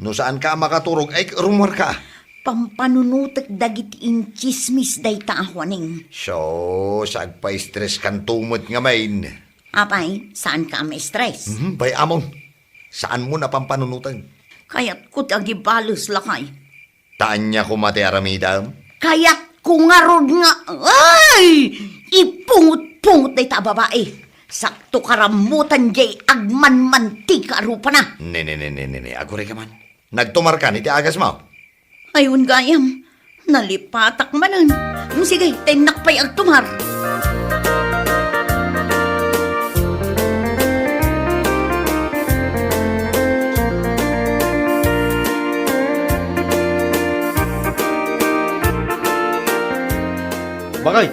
No saan ka makaturog, ay rumor ka. Pampanunutek dagit in chismis day taahwaning. So, saan pa stress kan tumot nga main? Apay, saan ka may stress? Bay amon, saan mo na pampanunutan? Kaya't ko tagibalos lakay. Taan niya kumati aramidam? Kaya't kung arod nga, ay! Ipungot-pungot day ta babae. Sakto karamutan jay agman mantika arupa na. Ne. Agure ka man. Nagtumar ka, iti agas mo. Ayun gayam, nalipatak manan. Sige, tenak pa'y agtumar. Bakay,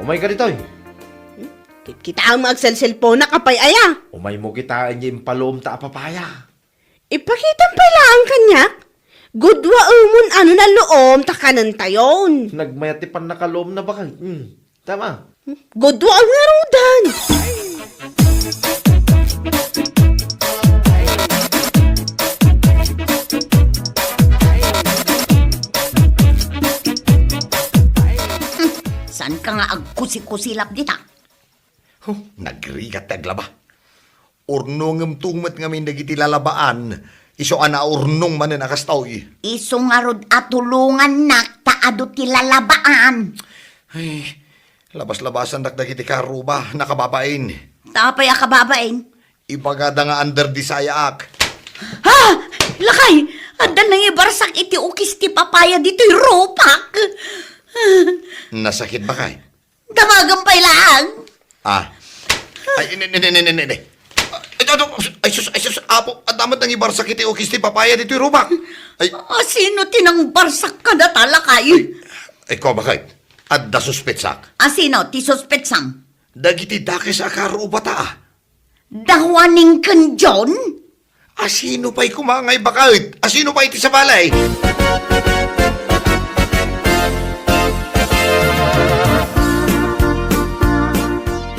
umay ka dito. Kita ang mag-cellphone na kapay aya. Umay mo kitaan yung palom ta papaya. Ipakitang pala ang kanyak. Gudwa umon ano na loom takanan tayon. Nagmayatipan na kalom na bakay. Tama. Gudwa ang narudan. San ka nga agkusi-kusilap dita? Nagrigat taglaba. Urnong tungmat nga may nagitilalabaan. Iso ana urnong manin akastaw. Isungarod at tulungan nak taado tilalabaan. Ay, labas-labasan nagdagiti karuba, nakababain. Tapay akababain. Ipagada nga under di sayaak. Ha! Lakay! Adan nang ibarsak iti ukis ti papaya dito'y rupak. Nasakit ba kay? Damagang pay lang. Ah. Ay, ne. Ay, sus, apo, at damat nang ibarsak iti ukis ti papaya dito'y rubak. Ay, Sino tinang barsak ka na talakay? ay ko ba kay? At da suspetsak. Sino ti suspetsang? Dagiti dakis akaruba ta. Dawaning kanjon? Asino pa'y kumangay bakit? Asino pa iti sa balay?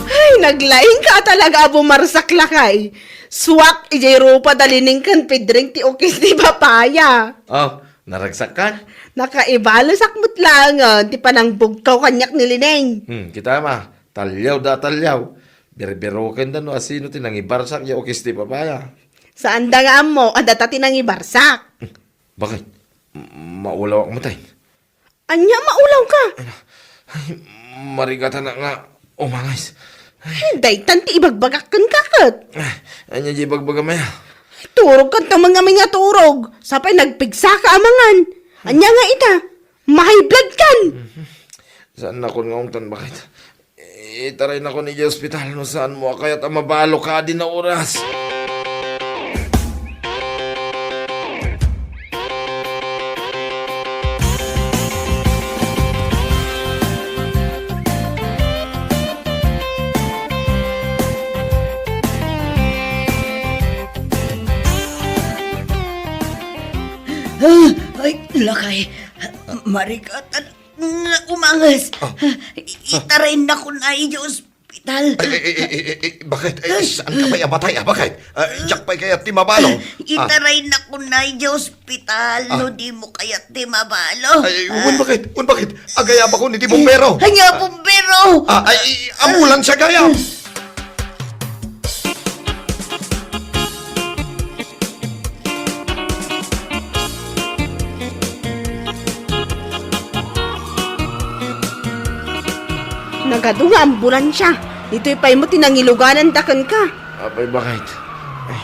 Ay, naglaing ka talaga bumarsak lakay. Swak ijay rupa dalining kan pidring ti ukis ti papaya. Oh, naragsak ka? Nakaibalo sakmut lang ti panang bugkaw kanyak ni Lineng. Kita mah. Talyaw da talyaw. Berberoken da no asino tinang ibarsak yung ukis di papaya. Saan da nga mo, adata tinang ibarsak. Bakit? Maulaw ang matay. Anya maulaw ka. Marigata na nga umangais. Daytan ti ibagbagak kan kakot. Anya di bagbagamaya. Turog kan ta mga mga turog. Sapay nagpigsa ka amangan. Anya nga ita, mahay blood kan. Saan na kon ngauntan bakit? Itaray na ko ni hospital no saan mo kaya't mabalo ka din na oras. Ay, lakay. Marikatan na umangas. Itaray na ko na iyo ospital. Bakit? Saan ka pa'y abatay? Bakit? Diyak pa'y kaya timabalo? Itaray na ko na iyo ospital. No di mo kaya timabalo. Bakit? Agayab ako ni Tibumbero. Hanya bumbero. Ambulan siya gayab. Nagado nga ambulansya. Dito'y pa'y mo tinangiluganan dakan ka. Apay bakit? Ay,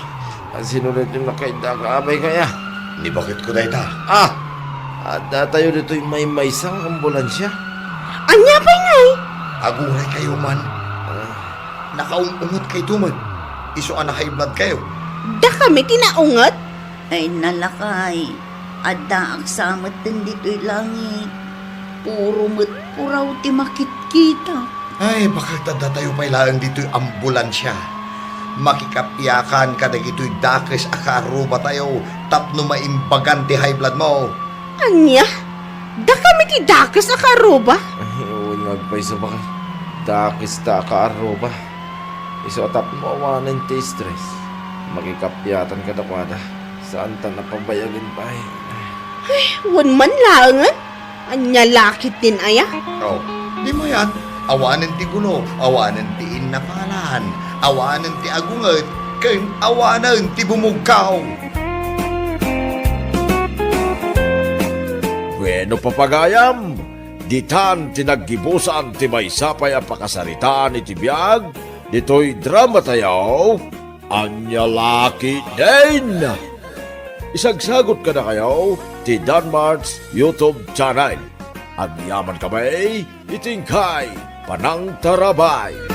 ang sinulit yung nakaida ka, abay kaya. Ni bakit ko dahita? At tayo dito yung may maisang ambulansya. Anya pa'y ngay? Aguray kayo man. Nakaungungot kay Tuman. Iso anak high blood kayo. Da kami tinaungat. Ay nalakay. Ada ang samat din dito'y langit. Puro puraw ti makit-kita. Ay, bakit tada tayo pailaan dito'y ambulansya? Makikapyakan ka na dito'y dakis akaruba tayo tapno maimbagan ti high blood mo. Anya? Da kami ti dakas na karuba? Ay, uwan ngagpay sa bakit. Dakis ta ka aroba. Iso atap mo awanan ti stress. Makikapyatan ka dakwada. Saan ta napabayagin pa eh. Wan man langan. Anya lakit din aya. Oh, di mo yan. Awanan ti gulo, awanan ti inapalan, awanan ti agunget, ken awanan ti bumugkaw. Bueno papagayam, ditan tinaggibusan ti maysapay a pakasaritaan iti biag, dito'y drama tayo, Anya Laki din! Isagsagot ka na kayo, ti Danmar's YouTube channel. Ang yaman kamay, itingkay, panang tarabay.